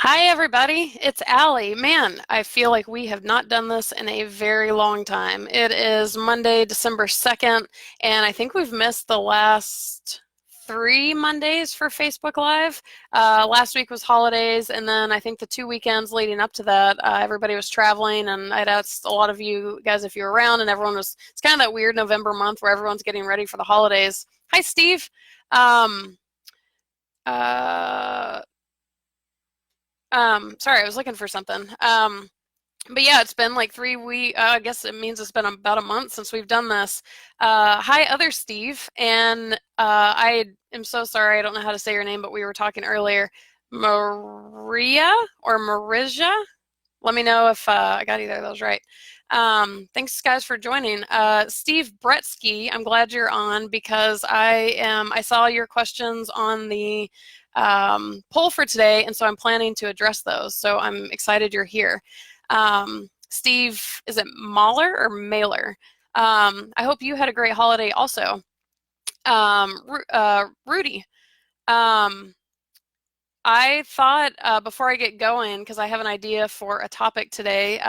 Hi, everybody. It's Allie. Man, I feel like we have not done this in a very long time. It is Monday, December 2nd, and I think we've missed the last three Mondays for Facebook Live. Last week was holidays, and then I think the 2 weekends leading up to that, everybody was traveling, and I'd asked a lot of you guys if you were around, and it's kind of that weird November month where everyone's getting ready for the holidays. Hi, Steve. Um, uh, sorry, I was looking for something. But yeah, it's been like 3 weeks. I guess it means it's been about a month since we've done this. Hi, other Steve, and I am so sorry. I don't know how to say your name, but we were talking earlier. Maria or Marija? Let me know if I got either of those right. Thanks, guys, for joining. Steve Bretsky, I'm glad you're on because I saw your questions on the poll for today, and so I'm planning to address those. So I'm excited you're here. Steve, is it Mahler or Mailer? I hope you had a great holiday also. Rudy, um, I thought before I get going, because I have an idea for a topic today,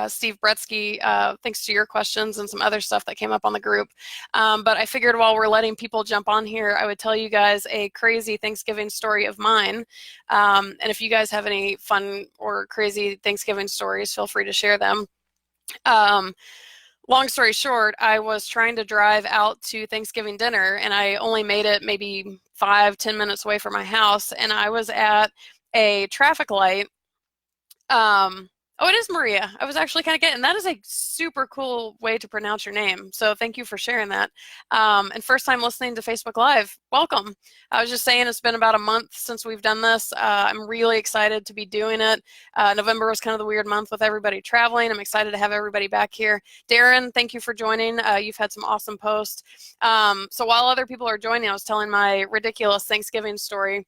Steve Bretsky, thanks to your questions and some other stuff that came up on the group. But I figured while we're letting people jump on here, I would tell you guys a crazy Thanksgiving story of mine. And if you guys have any fun or crazy Thanksgiving stories, feel free to share them. Long story short, I was trying to drive out to Thanksgiving dinner, and I only made it maybe 5-10 minutes away from my house, and I was at a traffic light. Oh, it is Maria. I was actually kind of getting that is a super cool way to pronounce your name. So thank you for sharing that. And first time listening to Facebook Live, welcome. I was just saying it's been about a month since we've done this. I'm really excited to be doing it. November was kind of the weird month with everybody traveling. I'm excited to have everybody back here. Darren, thank you for joining. You've had some awesome posts. So while other people are joining, I was telling my ridiculous Thanksgiving story.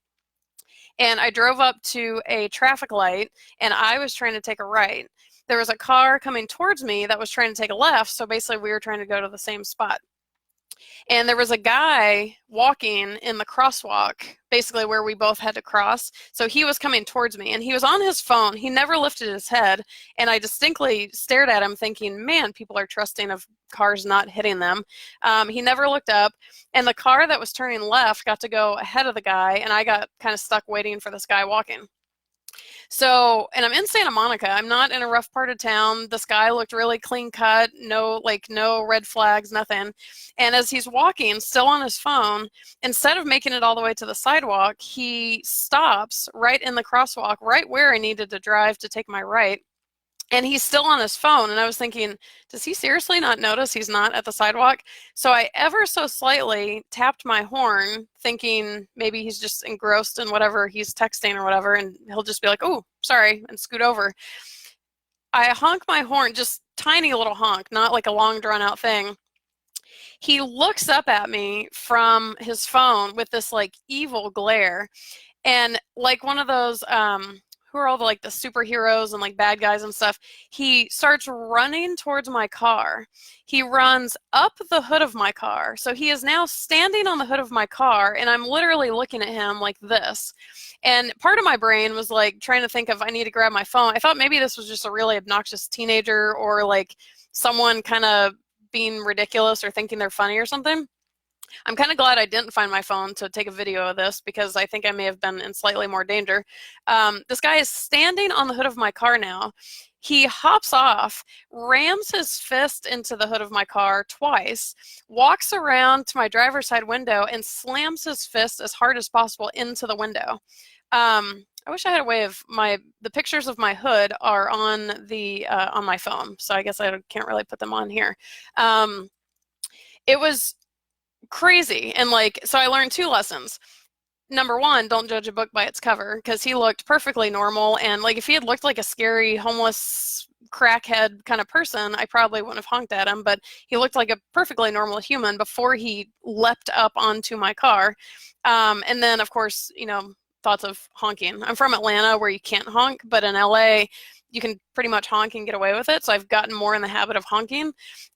And I drove up to a traffic light and I was trying to take a right. There was a car coming towards me that was trying to take a left, so basically we were trying to go to the same spot. And there was a guy walking in the crosswalk, basically where we both had to cross. So he was coming towards me and he was on his phone. He never lifted his head. And I distinctly stared at him thinking, man, people are trusting of cars not hitting them. He never looked up. And the car that was turning left got to go ahead of the guy. And I got kind of stuck waiting for this guy walking. So, and I'm in Santa Monica. I'm not in a rough part of town. The sky looked really clean cut, no red flags, nothing. And as he's walking, still on his phone, instead of making it all the way to the sidewalk, he stops right in the crosswalk, right where I needed to drive to take my right. And he's still on his phone. And I was thinking, does he seriously not notice he's not at the sidewalk? So I ever so slightly tapped my horn, thinking maybe he's just engrossed in whatever he's texting or whatever, and he'll just be like, oh, sorry, and scoot over. I honk my horn, just tiny little honk, not like a long drawn out thing. He looks up at me from his phone with this like evil glare. And like one of those who are all the like the superheroes and like bad guys and stuff, he starts running towards my car. He runs up the hood of my car. So he is now standing on the hood of my car and I'm literally looking at him like this. And part of my brain was like trying to think of I need to grab my phone. I thought maybe this was just a really obnoxious teenager or like someone kind of being ridiculous or thinking they're funny or something. I'm kind of glad I didn't find my phone to take a video of this because I think I may have been in slightly more danger. This guy is standing on the hood of my car now. He hops off, rams his fist into the hood of my car twice, walks around to my driver's side window, and slams his fist as hard as possible into the window. I wish I had a way of the pictures of my hood are on my phone, so I guess I can't really put them on here. It was crazy. And like, so I learned two lessons. Number one, don't judge a book by its cover, because he looked perfectly normal. And like, if he had looked like a scary homeless crackhead kind of person, I probably wouldn't have honked at him, but he looked like a perfectly normal human before he leapt up onto my car. And then of course, thoughts of honking. I'm from Atlanta where you can't honk, but in LA, you can pretty much honk and get away with it. So I've gotten more in the habit of honking,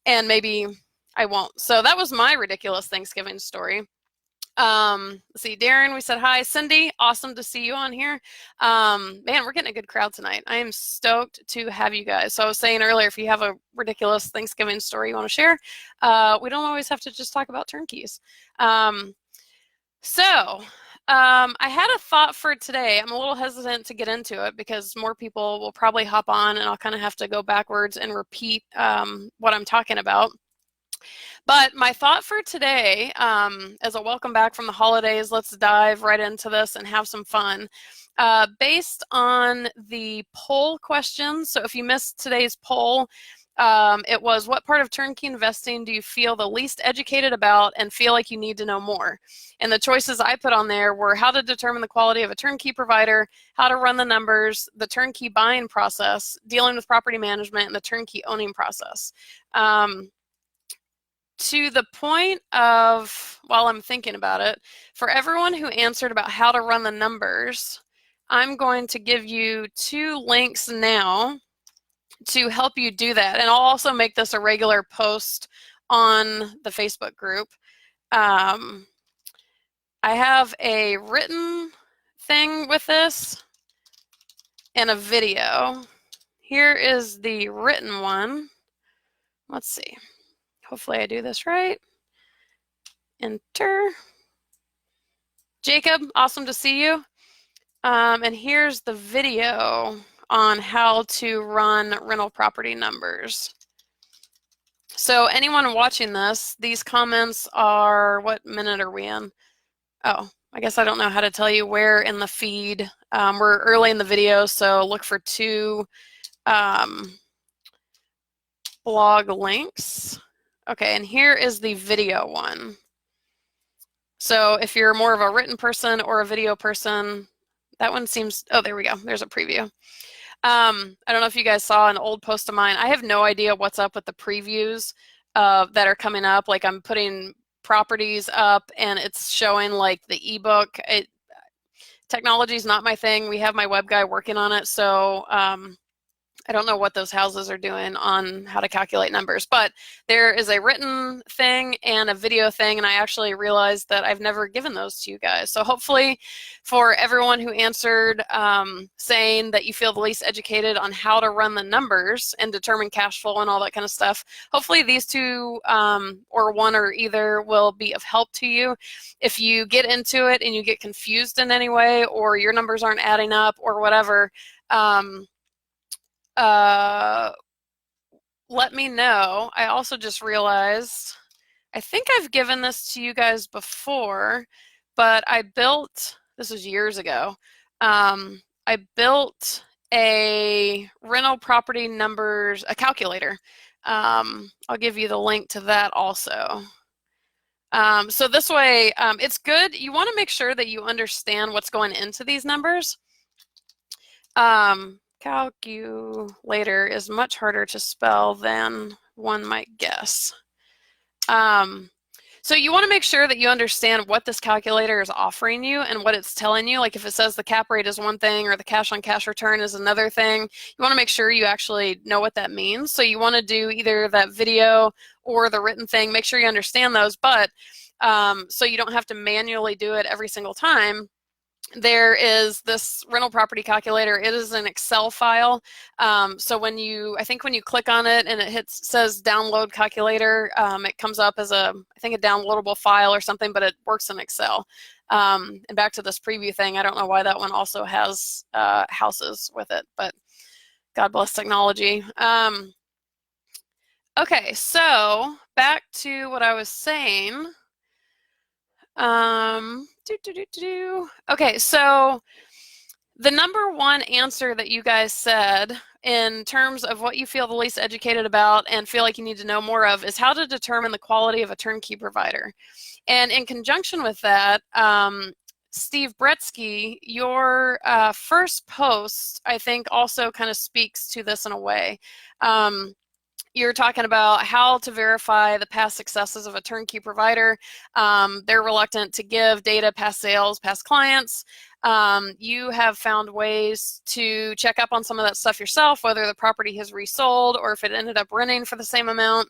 and maybe I won't. So that was my ridiculous Thanksgiving story. Let's see, Darren, we said hi. Cindy, awesome to see you on here. Man, we're getting a good crowd tonight. I am stoked to have you guys. So I was saying earlier, if you have a ridiculous Thanksgiving story you want to share, we don't always have to just talk about turnkeys. I had a thought for today. I'm a little hesitant to get into it because more people will probably hop on and I'll kind of have to go backwards and repeat what I'm talking about. But my thought for today, as a welcome back from the holidays, let's dive right into this and have some fun. Based on the poll questions, so if you missed today's poll, it was, what part of turnkey investing do you feel the least educated about and feel like you need to know more? And the choices I put on there were how to determine the quality of a turnkey provider, how to run the numbers, the turnkey buying process, dealing with property management, and the turnkey owning process. To the point of, while I'm thinking about it, for everyone who answered about how to run the numbers, I'm going to give you 2 links now to help you do that. And I'll also make this a regular post on the Facebook group. I have a written thing with this and a video. Here is the written one. Let's see. Hopefully I do this right. Enter. Jacob, awesome to see you. And here's the video on how to run rental property numbers. So anyone watching this, these comments are, what minute are we in? Oh, I guess I don't know how to tell you where in the feed. We're early in the video, so look for 2 blog links. Okay, and here is the video one. So if you're more of a written person or a video person, that one seems, oh, there we go. There's a preview. I don't know if you guys saw an old post of mine. I have no idea what's up with the previews that are coming up. Like, I'm putting properties up and it's showing like the ebook. Technology is not my thing. We have my web guy working on it. So I don't know what those houses are doing on how to calculate numbers, but there is a written thing and a video thing, and I actually realized that I've never given those to you guys. So hopefully for everyone who answered saying that you feel the least educated on how to run the numbers and determine cash flow and all that kind of stuff, hopefully these 2 or one or either will be of help to you. If you get into it and you get confused in any way, or your numbers aren't adding up or whatever, let me know. I also just realized, I think I've given this to you guys before, but I built, this was years ago, I built a rental property numbers, a calculator. I'll give you the link to that also. So this way, it's good. You want to make sure that you understand what's going into these numbers. Calculator is much harder to spell than one might guess. So you want to make sure that you understand what this calculator is offering you and what it's telling you. Like, if it says the cap rate is one thing or the cash on cash return is another thing, you want to make sure you actually know what that means. So you want to do either that video or the written thing. Make sure you understand those, but so you don't have to manually do it every single time. There is this rental property calculator. It is an Excel file. So I think when you click on it and it says download calculator, it comes up as I think a downloadable file or something, but it works in Excel. And back to this preview thing, I don't know why that one also has houses with it, but God bless technology. Okay, so back to what I was saying. Okay, so the number one answer that you guys said in terms of what you feel the least educated about and feel like you need to know more of is how to determine the quality of a turnkey provider. And in conjunction with that, Steve Bretsky, your first post, I think, also kind of speaks to this in a way. You're talking about how to verify the past successes of a turnkey provider. They're reluctant to give data, past sales, past clients. You have found ways to check up on some of that stuff yourself, whether the property has resold or if it ended up renting for the same amount.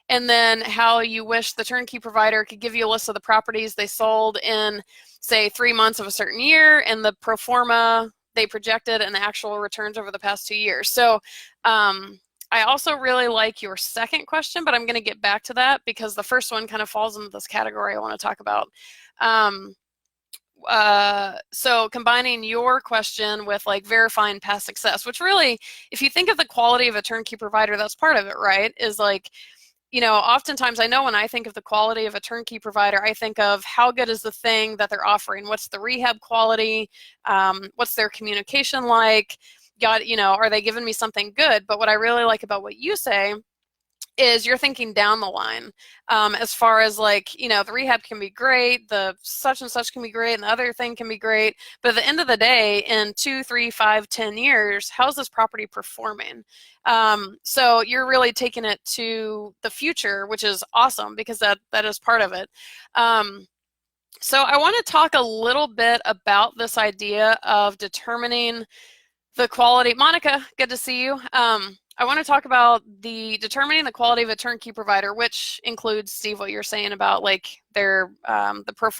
and then how you wish the turnkey provider could give you a list of the properties they sold in, say, 3 months of a certain year, and the pro forma they projected and the actual returns over the past 2 years. So I also really like your second question, but I'm going to get back to that because the first one kind of falls into this category I want to talk about. So combining your question with like verifying past success, which really, if you think of the quality of a turnkey provider, that's part of it, right? Is like, oftentimes I know when I think of the quality of a turnkey provider, I think of how good is the thing that they're offering? What's the rehab quality? What's their communication like? Are they giving me something good? But what I really like about what you say is you're thinking down the line, as far as like, the rehab can be great, the such and such can be great, and the other thing can be great. But at the end of the day, in 2, 3, 5, 10 years, how's this property performing? So you're really taking it to the future, which is awesome because that is part of it. So I want to talk a little bit about this idea of determining the quality. Monica, good to see you. I want to talk about determining the quality of a turnkey provider, which includes, Steve, what you're saying about like their the pro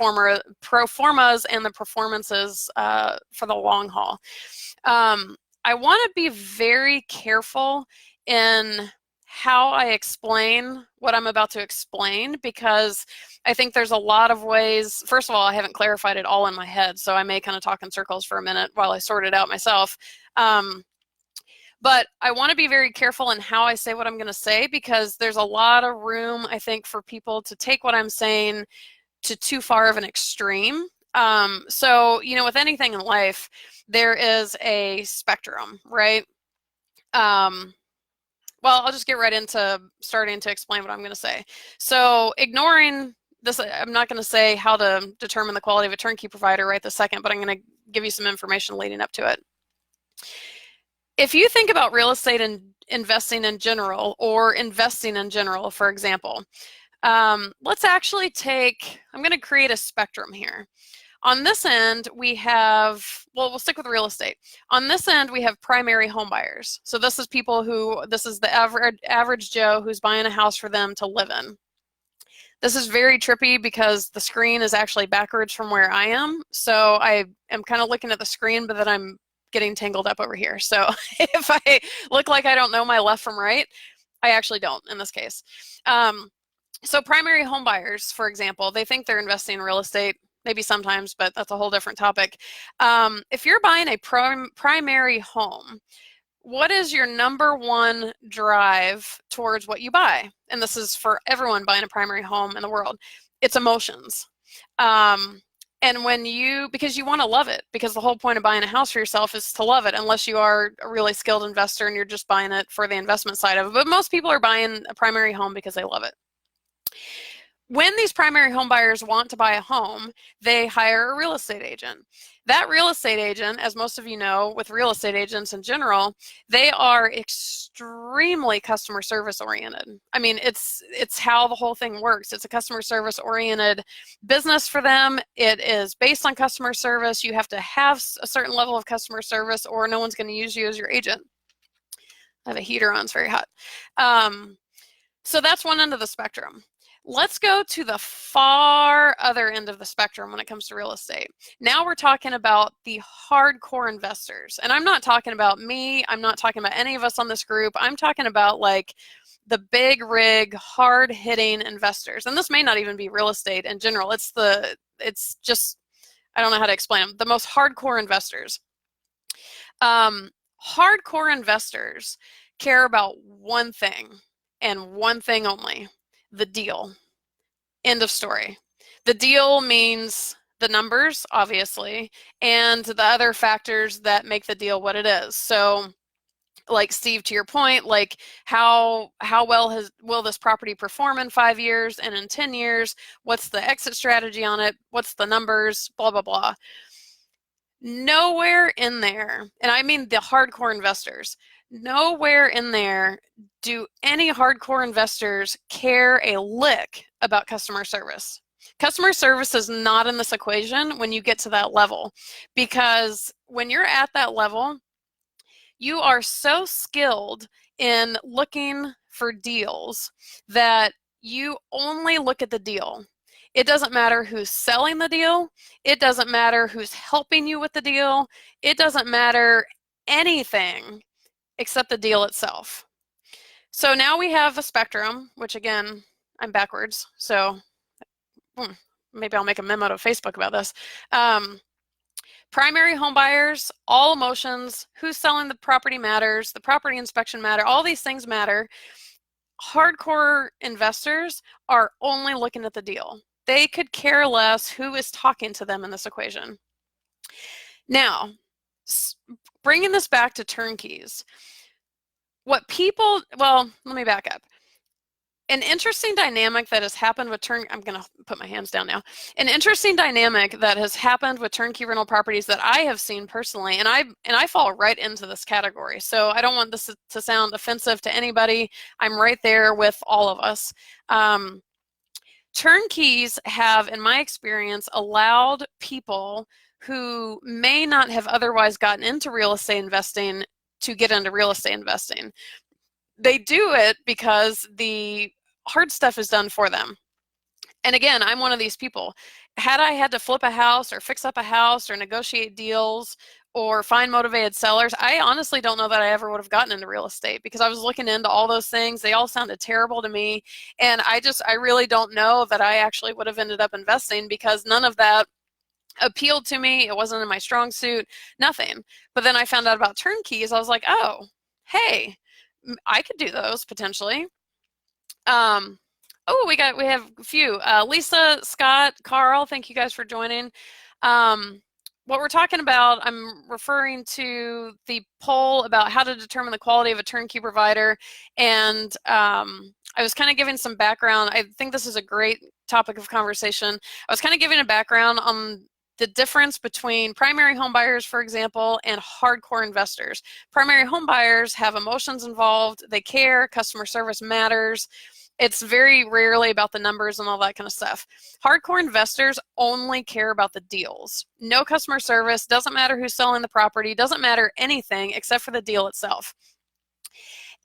formas and the performances for the long haul. I want to be very careful in how I explain what I'm about to explain, because I think there's a lot of ways. First of all, I haven't clarified it all in my head, so I may kind of talk in circles for a minute while I sort it out myself. But I want to be very careful in how I say what I'm going to say, because there's a lot of room, I think, for people to take what I'm saying to too far of an extreme. So, with anything in life, there is a spectrum, right? Well, I'll just get right into starting to explain what I'm going to say. So ignoring this, I'm not going to say how to determine the quality of a turnkey provider right this second, but I'm going to give you some information leading up to it. If you think about real estate and investing in general, or investing in general, for example, let's actually I'm going to create a spectrum here. On this end, we have, we'll stick with real estate. On this end, we have primary home buyers. So this is the average Joe who's buying a house for them to live in. This is very trippy because the screen is actually backwards from where I am. So I am kind of looking at the screen, but then I'm getting tangled up over here. So if I look like I don't know my left from right, I actually don't in this case. So primary home buyers, for example, they think they're investing in real estate, maybe sometimes, but that's a whole different topic. If you're buying a primary home, what is your number one drive towards what you buy? And this is for everyone buying a primary home in the world. It's emotions. And because you want to love it, because the whole point of buying a house for yourself is to love it, unless you are a really skilled investor and you're just buying it for the investment side of it. But most people are buying a primary home because they love it. When these primary home buyers want to buy a home, they hire a real estate agent. That real estate agent, as most of you know, with real estate agents in general, they are extremely customer service oriented. I mean, it's how the whole thing works. It's a customer service oriented business for them. It is based on customer service. You have to have a certain level of customer service or no one's going to use you as your agent. I have a heater on, it's very hot. So that's one end of the spectrum. Let's go to the far other end of the spectrum when it comes to real estate. Now we're talking about the hardcore investors. And I'm not talking about me. I'm not talking about any of us on this group. I'm talking about like the big rig, hard hitting investors. And this may not even be real estate in general. It's just, I don't know how to explain them. The most hardcore investors. Hardcore investors care about one thing and one thing only. The deal. End of story. The deal means the numbers, obviously, and the other factors that make the deal what it is. So, like Steve, to your point, like how well will this property perform in 5 years and in 10 years? What's the exit strategy on it? What's the numbers? Blah, blah, blah. Nowhere in there, and I mean the hardcore investors, nowhere in there do any hardcore investors care a lick about customer service. Customer service is not in this equation when you get to that level, because when you're at that level, you are so skilled in looking for deals that you only look at the deal. It doesn't matter who's selling the deal. It doesn't matter who's helping you with the deal. It doesn't matter anything except the deal itself. So now we have a spectrum, which again, I'm backwards. So maybe I'll make a memo to Facebook about this. Primary home buyers, all emotions, who's selling the property matters, the property inspection matter, all these things matter. Hardcore investors are only looking at the deal. They could care less who is talking to them in this equation. Now, bringing this back to turnkeys, let me back up. An interesting dynamic that has happened with I'm going to put my hands down now. An interesting dynamic that has happened with turnkey rental properties that I have seen personally, and I fall right into this category. So I don't want this to sound offensive to anybody. I'm right there with all of us. Turnkeys have, in my experience, allowed people who may not have otherwise gotten into real estate investing to get into real estate investing. They do it because the hard stuff is done for them. And again, I'm one of these people. Had I had to flip a house or fix up a house or negotiate deals or find motivated sellers, I honestly don't know that I ever would have gotten into real estate because I was looking into all those things. They all sounded terrible to me. And I really don't know that I actually would have ended up investing because none of that appealed to me. It wasn't in my strong suit, nothing. But then I found out about turnkeys. I was like, oh, hey, I could do those potentially. We have a few. Lisa, Scott, Carl, thank you guys for joining. What we're talking about, I'm referring to the poll about how to determine the quality of a turnkey provider. And I was kind of giving some background. I think this is a great topic of conversation. I was kind of giving a background on the difference between primary home buyers, for example, and hardcore investors. Primary home buyers have emotions involved. They care. Customer service matters. It's very rarely about the numbers and all that kind of stuff. Hardcore investors only care about the deals. No customer service, doesn't matter who's selling the property, doesn't matter anything except for the deal itself.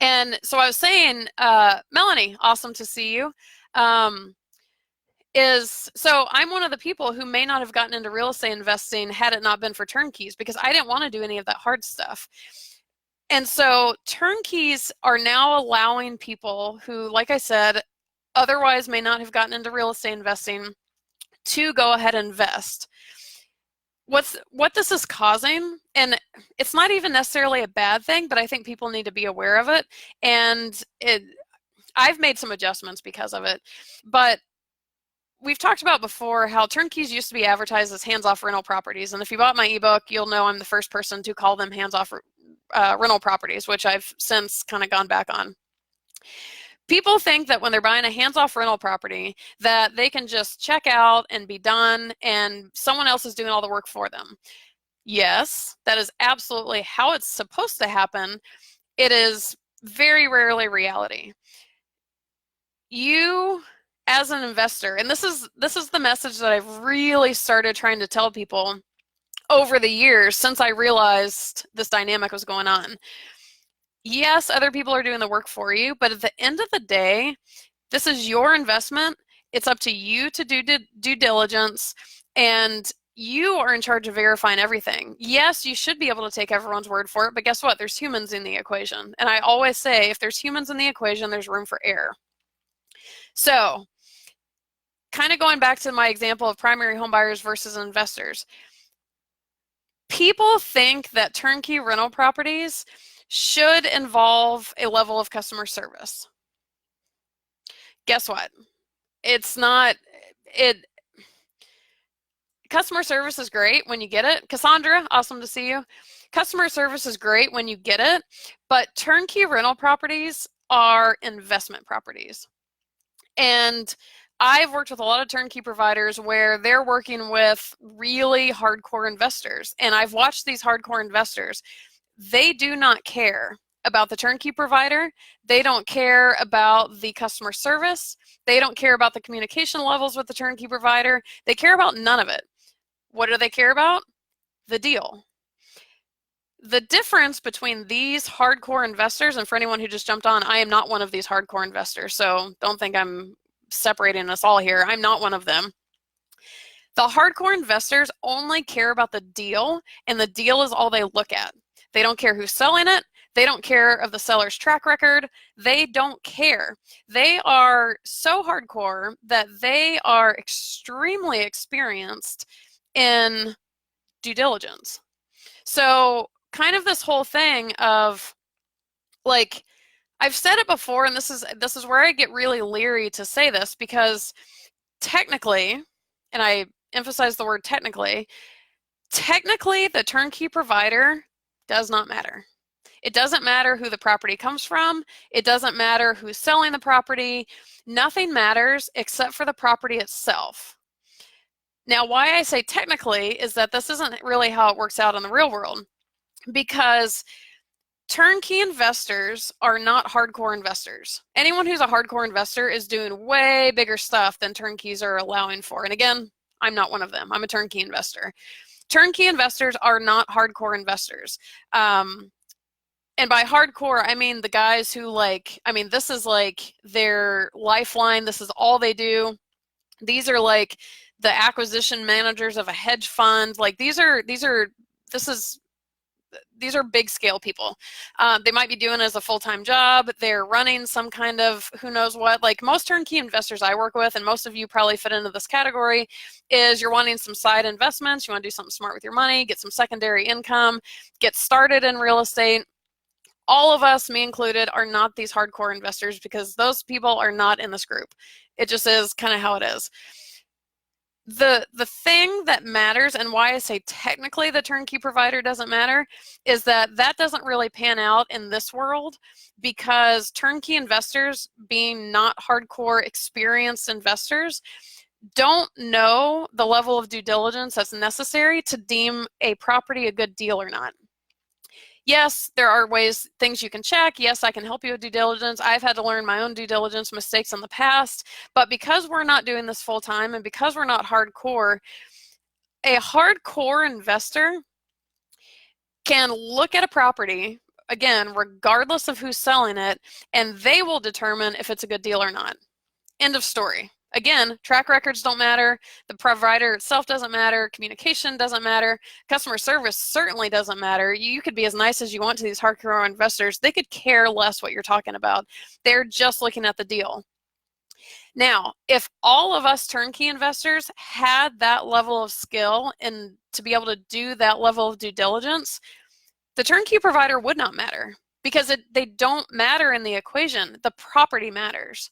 And so I was saying, Melanie, awesome to see you. So I'm one of the people who may not have gotten into real estate investing had it not been for turnkeys because I didn't want to do any of that hard stuff. And so turnkeys are now allowing people who, like I said, otherwise may not have gotten into real estate investing to go ahead and invest. What this is causing, and it's not even necessarily a bad thing, but I think people need to be aware of it. And I've made some adjustments because of it. But we've talked about before how turnkeys used to be advertised as hands-off rental properties. And if you bought my ebook, you'll know I'm the first person to call them hands-off rental properties, which I've since kind of gone back on. People think that when they're buying a hands-off rental property that they can just check out and be done and someone else is doing all the work for them. Yes, that is absolutely how it's supposed to happen. It is very rarely reality. You, as an investor, and this is the message that I've really started trying to tell people over the years since I realized this dynamic was going on. Yes, other people are doing the work for you, but at the end of the day, this is your investment. It's up to you to do due diligence, and you are in charge of verifying everything. Yes, you should be able to take everyone's word for it, but guess what? There's humans in the equation. And I always say, if there's humans in the equation, there's room for error. So, kind of going back to my example of primary home buyers versus investors. People think that turnkey rental properties should involve a level of customer service. Guess what? It's not. Customer service is great when you get it. Cassandra, awesome to see you. Customer service is great when you get it, but turnkey rental properties are investment properties. And I've worked with a lot of turnkey providers where they're working with really hardcore investors. And I've watched these hardcore investors. They do not care about the turnkey provider. They don't care about the customer service. They don't care about the communication levels with the turnkey provider. They care about none of it. What do they care about? The deal. The difference between these hardcore investors, and for anyone who just jumped on, I am not one of these hardcore investors, so don't think I'm separating us all here. I'm not one of them. The hardcore investors only care about the deal, and the deal is all they look at. They don't care who's selling it. They don't care of the seller's track record. They don't care. They are so hardcore that they are extremely experienced in due diligence. So kind of this whole thing of like, I've said it before, and this is where I get really leery to say this, because technically, and I emphasize the word technically the turnkey provider does not matter. It doesn't matter who the property comes from. It doesn't matter who's selling the property. Nothing matters except for the property itself. Now, why I say technically is that this isn't really how it works out in the real world, because turnkey investors are not hardcore investors. Anyone who's a hardcore investor is doing way bigger stuff than turnkeys are allowing for. And again, I'm not one of them. I'm a turnkey investor. Turnkey investors are not hardcore investors. And by hardcore, I mean the guys who this is like their lifeline. This is all they do. These are like the acquisition managers of a hedge fund. Like these are big scale people. They might be doing it as a full-time job. They're running some kind of who knows what. Like most turnkey investors I work with, and most of you probably fit into this category, is you're wanting some side investments. You want to do something smart with your money, get some secondary income, get started in real estate. All of us, me included, are not these hardcore investors because those people are not in this group. It just is kind of how it is. The thing that matters, and why I say technically the turnkey provider doesn't matter, is that doesn't really pan out in this world, because turnkey investors, being not hardcore experienced investors, don't know the level of due diligence that's necessary to deem a property a good deal or not. Yes, there are things you can check. Yes, I can help you with due diligence. I've had to learn my own due diligence mistakes in the past, but because we're not doing this full time and because we're not hardcore, a hardcore investor can look at a property, again, regardless of who's selling it, and they will determine if it's a good deal or not. End of story. Again, track records don't matter. The provider itself doesn't matter. Communication doesn't matter. Customer service certainly doesn't matter. You could be as nice as you want to these hardcore investors. They could care less what you're talking about. They're just looking at the deal. Now, if all of us turnkey investors had that level of skill and to be able to do that level of due diligence, the turnkey provider would not matter, because they don't matter in the equation. The property matters.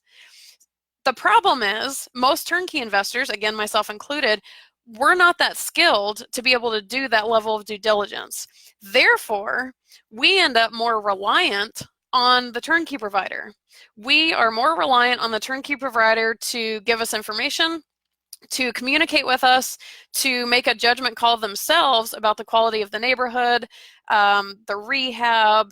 The problem is most turnkey investors, again, myself included, we're not that skilled to be able to do that level of due diligence. Therefore, we end up more reliant on the turnkey provider. We are more reliant on the turnkey provider to give us information, to communicate with us, to make a judgment call themselves about the quality of the neighborhood, the rehab,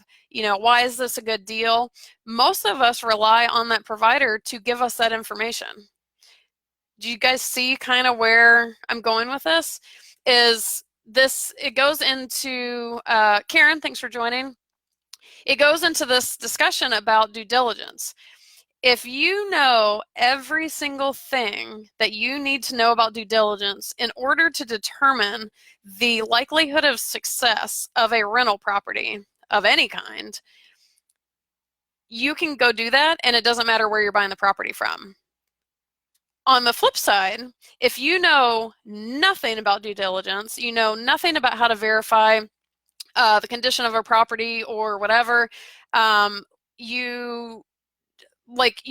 why is this a good deal? Most of us rely on that provider to give us that information. Do you guys see kind of where I'm going with this? It goes into, Karen, thanks for joining. It goes into this discussion about due diligence. If you know every single thing that you need to know about due diligence in order to determine the likelihood of success of a rental property of any kind, you can go do that, and it doesn't matter where you're buying the property from. On the flip side, if you know nothing about due diligence, you know nothing about how to verify the condition of a property or whatever, you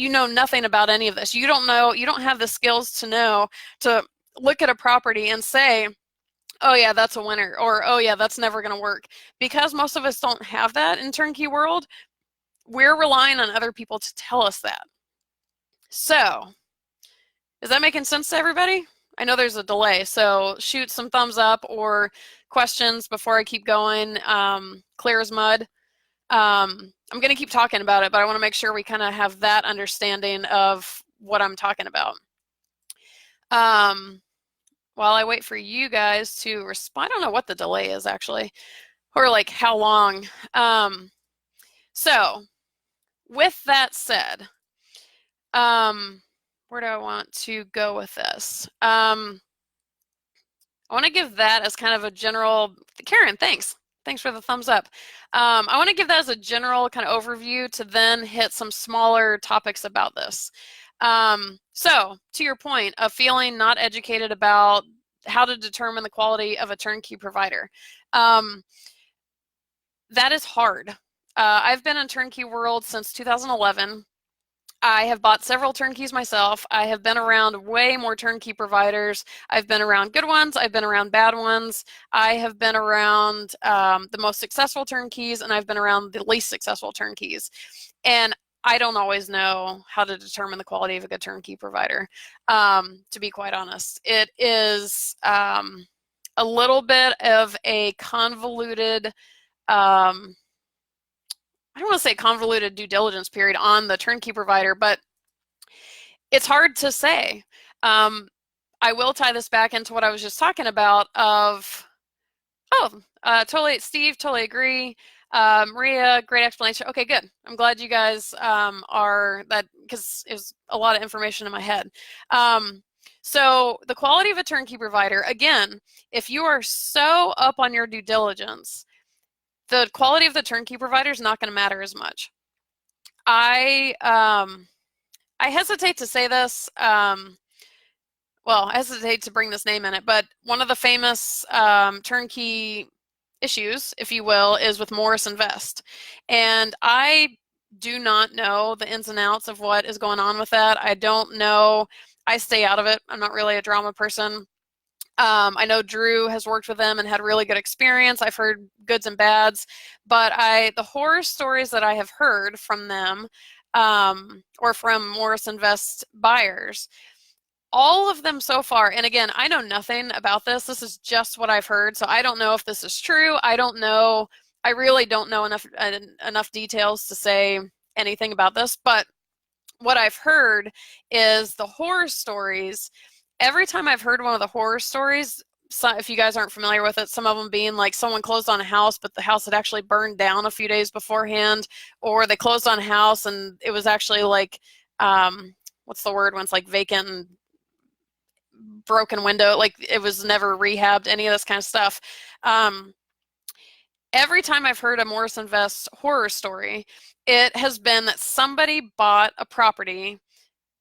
know nothing about any of this. You don't have the skills to look at a property and say, oh yeah, that's a winner, or oh yeah, that's never going to work. Because most of us don't have that in turnkey world, we're relying on other people to tell us that. So, is that making sense to everybody? I know there's a delay, so shoot some thumbs up or questions before I keep going. Clear as mud. I'm going to keep talking about it, but I want to make sure we kind of have that understanding of what I'm talking about. While I wait for you guys to respond, I don't know what the delay is actually. or like how long. So with that said, where do I want to go with this? I want to give that as kind of a general, Karen, thanks. Thanks for the thumbs up. I want to give that as a general kind of overview to then hit some smaller topics about this. So to your point of feeling not educated about how to determine the quality of a turnkey provider. That is hard. I've been in turnkey world since 2011. I have bought several turnkeys myself. I have been around way more turnkey providers. I've been around good ones. I've been around bad ones. I have been around the most successful turnkeys, and I've been around the least successful turnkeys. And I don't always know how to determine the quality of a good turnkey provider, to be quite honest. It is a little bit of a convoluted I don't want to say convoluted due diligence period on the turnkey provider, but it's hard to say. I will tie this back into what I was just talking about totally, Steve, totally agree. Maria, great explanation. Okay, good. I'm glad you guys are that, because it was a lot of information in my head. So the quality of a turnkey provider, again, if you are so up on your due diligence, the quality of the turnkey provider is not going to matter as much. I hesitate to say this. Well, I hesitate to bring this name in it, but one of the famous turnkey issues, if you will, is with Morris Invest. And I do not know the ins and outs of what is going on with that. I don't know. I stay out of it. I'm not really a drama person. I know Drew has worked with them and had really good experience. I've heard goods and bads, but the horror stories that I have heard from them, or from Morris Invest buyers, all of them so far, and again, I know nothing about this. This is just what I've heard, so I don't know if this is true. I don't know. I really don't know enough details to say anything about this, but what I've heard is the horror stories. Every time I've heard one of the horror stories, if you guys aren't familiar with it, some of them being like someone closed on a house, but the house had actually burned down a few days beforehand, or they closed on a house and it was actually like, what's the word when it's like vacant and broken window, like it was never rehabbed, any of this kind of stuff. Every time I've heard a Morris Invest horror story, it has been that somebody bought a property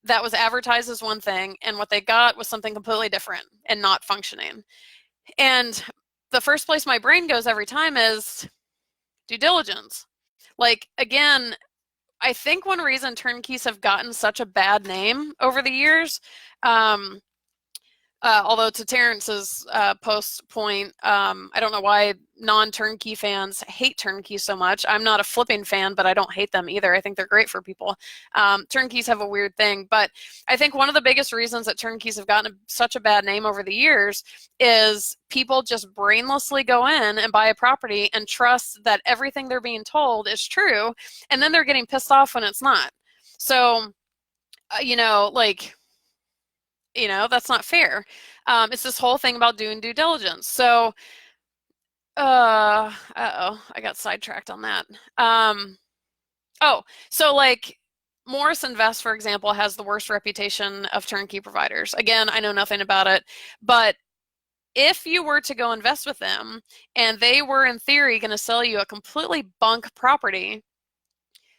that was advertised as one thing, and what they got was something completely different and not functioning. And the first place my brain goes every time is due diligence. Like, again, I think one reason turnkeys have gotten such a bad name over the years, although to Terrence's post point, I don't know why non-turnkey fans hate turnkeys so much. I'm not a flipping fan, but I don't hate them either. I think they're great for people. Turnkeys have a weird thing, but I think one of the biggest reasons that turnkeys have gotten such a bad name over the years is people just brainlessly go in and buy a property and trust that everything they're being told is true, and then they're getting pissed off when it's not. So, that's not fair. It's this whole thing about doing due diligence. So, I got sidetracked on that. So like Morris Invest, for example, has the worst reputation of turnkey providers. Again, I know nothing about it, but if you were to go invest with them and they were in theory going to sell you a completely bunk property,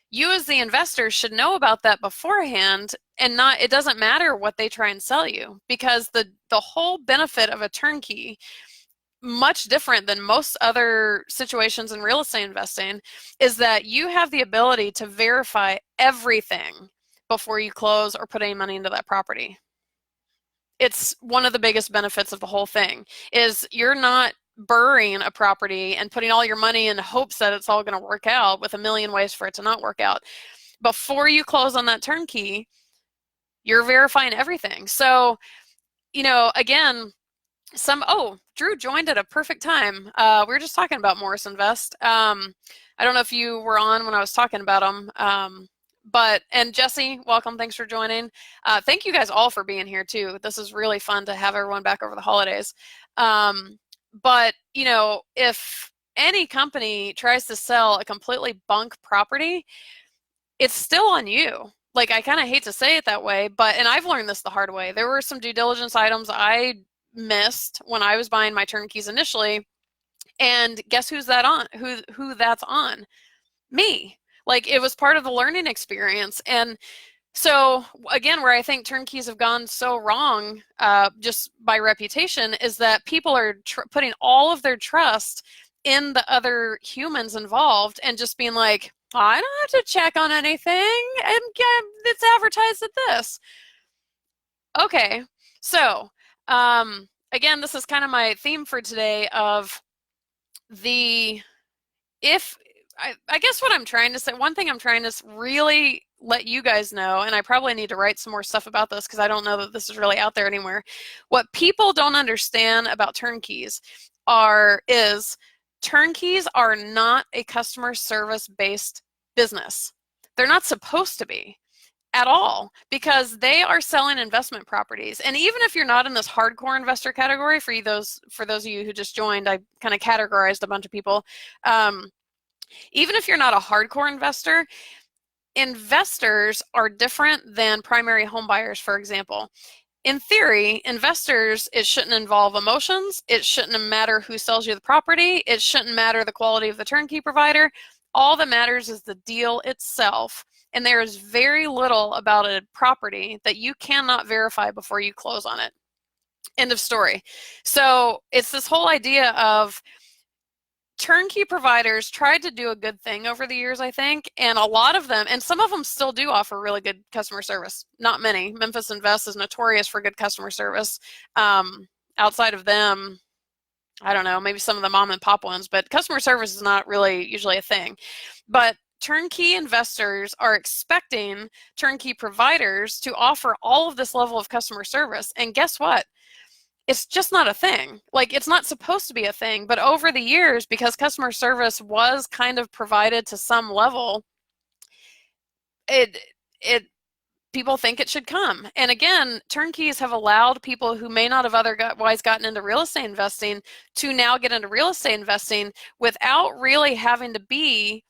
you as the investor should know about that beforehand, and it doesn't matter what they try and sell you, because the whole benefit of a turnkey, much different than most other situations in real estate investing, is that you have the ability to verify everything before you close or put any money into that property. It's one of the biggest benefits of the whole thing, is you're not burying a property and putting all your money in hopes that it's all going to work out, with a million ways for it to not work out. Before you close on that turnkey, you're verifying everything. So, again, Drew joined at a perfect time. We were just talking about Morris Invest. I don't know if you were on when I was talking about them. And Jesse, welcome. Thanks for joining. Thank you guys all for being here too. This is really fun to have everyone back over the holidays. But if any company tries to sell a completely bunk property, it's still on you. Like, I kind of hate to say it that way, but, and I've learned this the hard way. There were some due diligence items I missed when I was buying my turnkeys initially. And guess who's that on? Who that's on? Me. Like, it was part of the learning experience. And so again, where I think turnkeys have gone so wrong, just by reputation, is that people are putting all of their trust in the other humans involved and just being like, I don't have to check on anything, and it's advertised at this. Okay, so again, this is kind of my theme for today of the if I guess what I'm trying to say, one thing I'm trying to really let you guys know, and I probably need to write some more stuff about this because I don't know that this is really out there anywhere. What people don't understand about turnkeys is turnkeys are not a customer service based business. They're not supposed to be at all, because they are selling investment properties. And even if you're not in this hardcore investor category, for those of you who just joined, I kind of categorized a bunch of people. Even if you're not a hardcore investor, investors are different than primary home buyers, for example. In theory, investors, it shouldn't involve emotions. It shouldn't matter who sells you the property. It shouldn't matter the quality of the turnkey provider. All that matters is the deal itself. And there is very little about a property that you cannot verify before you close on it. End of story. So it's this whole idea of turnkey providers tried to do a good thing over the years, I think, and a lot of them, and some of them still do offer really good customer service. Not many. Memphis Invest is notorious for good customer service. Outside of them, I don't know, maybe some of the mom and pop ones, but customer service is not really usually a thing. But turnkey investors are expecting turnkey providers to offer all of this level of customer service. And guess what? It's just not a thing. Like, it's not supposed to be a thing. But over the years, because customer service was kind of provided to some level, people think it should come. And again, turnkeys have allowed people who may not have otherwise gotten into real estate investing to now get into real estate investing without really having to be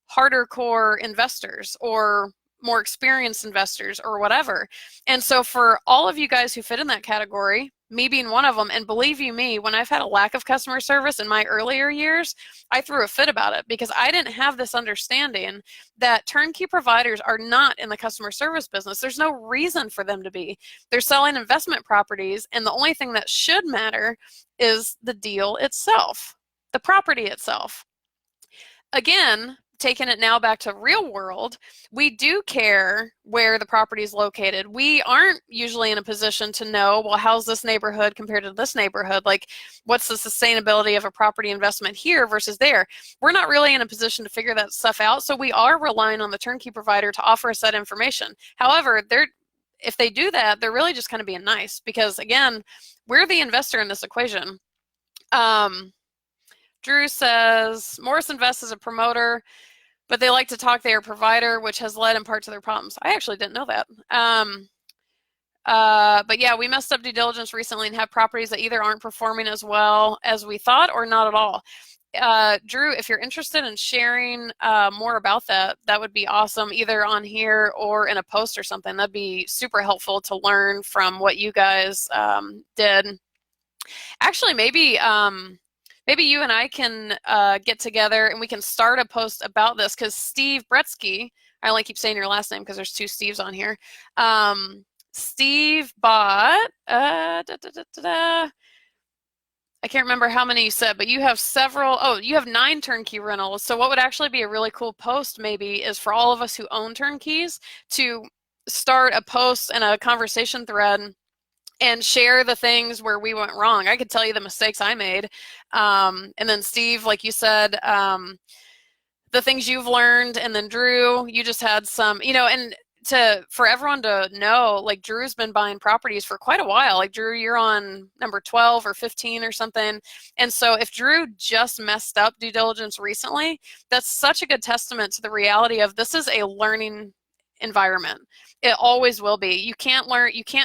harder core investors or more experienced investors or whatever. And so for all of you guys who fit in that category, me being one of them, and believe you me, when I've had a lack of customer service in my earlier years, I threw a fit about it because I didn't have this understanding that turnkey providers are not in the customer service business. There's no reason for them to be. They're selling investment properties, and the only thing that should matter is the deal itself, the property itself. Again, taking it now back to real world, we do care where the property is located. We aren't usually in a position to know, well, how's this neighborhood compared to this neighborhood? Like, what's the sustainability of a property investment here versus there? We're not really in a position to figure that stuff out, so we are relying on the turnkey provider to offer us that information. However, if they do that, they're really just kind of being nice because, again, we're the investor in this equation. Drew says, Morris Invest is a promoter, but they like to talk their provider, which has led in part to their problems. I actually didn't know that. But yeah, we messed up due diligence recently and have properties that either aren't performing as well as we thought or not at all. Drew, if you're interested in sharing more about that, that would be awesome, either on here or in a post or something. That'd be super helpful to learn from what you guys did. Actually, maybe you and I can get together and we can start a post about this, because Steve Bretsky, I only keep saying your last name because there's two Steves on here. Steve bought, I can't remember how many you said, but you have you have 9 turnkey rentals. So what would actually be a really cool post maybe is for all of us who own turnkeys to start a post and a conversation thread and share the things where we went wrong. I could tell you the mistakes I made. And then Steve, like you said, the things you've learned. And then Drew, you just had some, and for everyone to know, like, Drew's been buying properties for quite a while. Like, Drew, you're on number 12 or 15 or something. And so if Drew just messed up due diligence recently, that's such a good testament to the reality of this is a learning environment. It always will be. You can't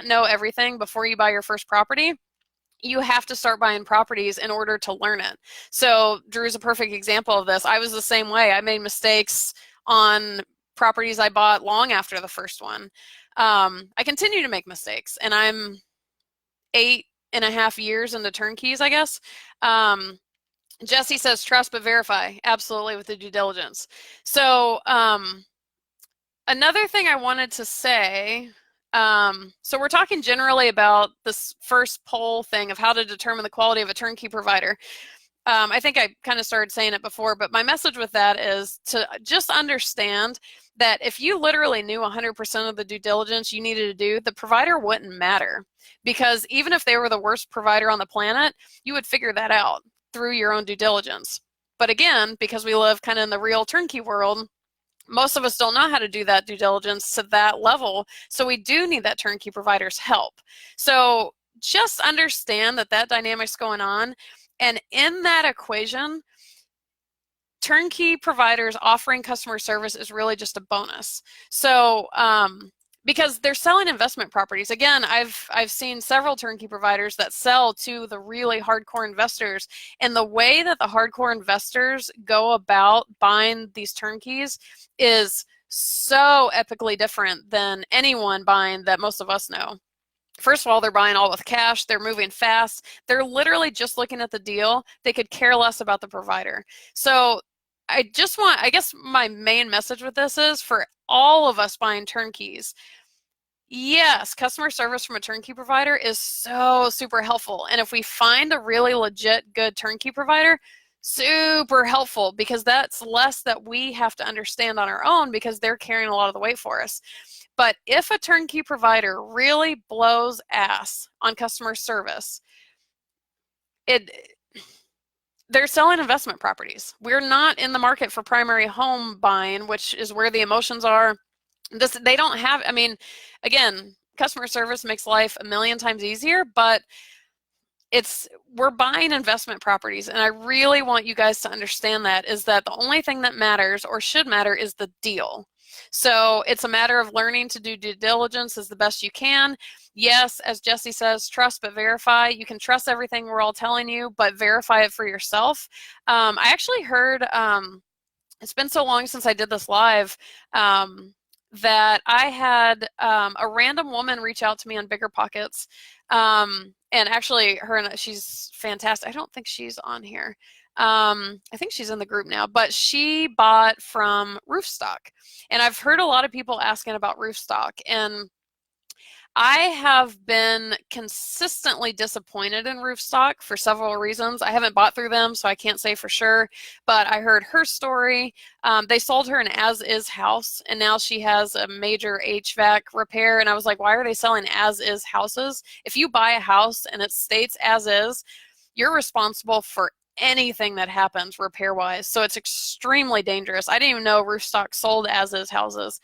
know everything before you buy your first property. you have to start buying properties in order to learn it. So Drew's a perfect example of this. I was the same way. I made mistakes on properties I bought long after the first one. I continue to make mistakes, and I'm 8.5 years into turnkeys, I guess. Jesse says trust but verify. Absolutely, with the due diligence. So another thing I wanted to say, so we're talking generally about this first poll thing of how to determine the quality of a turnkey provider. I think I kind of started saying it before, but my message with that is to just understand that if you literally knew 100% of the due diligence you needed to do, the provider wouldn't matter. Because even if they were the worst provider on the planet, you would figure that out through your own due diligence. But again, because we live kind of in the real turnkey world, most of us don't know how to do that due diligence to that level. So we do need that turnkey provider's help. So just understand that that dynamic's going on. And in that equation, turnkey providers offering customer service is really just a bonus. So because they're selling investment properties. Again, I've seen several turnkey providers that sell to the really hardcore investors, and the way that the hardcore investors go about buying these turnkeys is so epically different than anyone buying that most of us know. First of all, they're buying all with cash. They're moving fast. They're literally just looking at the deal. They could care less about the provider. So I guess my main message with this is for all of us buying turnkeys, yes, customer service from a turnkey provider is so super helpful. And if we find a really legit good turnkey provider, super helpful, because that's less that we have to understand on our own because they're carrying a lot of the weight for us. But if a turnkey provider really blows ass on customer service, they're selling investment properties. We're not in the market for primary home buying, which is where the emotions are. They don't have, I mean, again, customer service makes life a million times easier, but we're buying investment properties. And I really want you guys to understand that is that the only thing that matters or should matter is the deal. So it's a matter of learning to do due diligence as the best you can. Yes, as Jesse says, trust but verify. You can trust everything we're all telling you, but verify it for yourself. I actually heard, it's been so long since I did this live, that I had a random woman reach out to me on Bigger Pockets. And actually, she's fantastic. I don't think she's on here. I think she's in the group now, but she bought from Roofstock. And I've heard a lot of people asking about Roofstock. And I have been consistently disappointed in Roofstock for several reasons. I haven't bought through them, so I can't say for sure, but I heard her story. They sold her an as-is house, and now she has a major HVAC repair, and I was like, why are they selling as-is houses? If you buy a house and it states as-is, you're responsible for anything that happens repair-wise, so it's extremely dangerous. I didn't even know Roofstock sold as-is houses.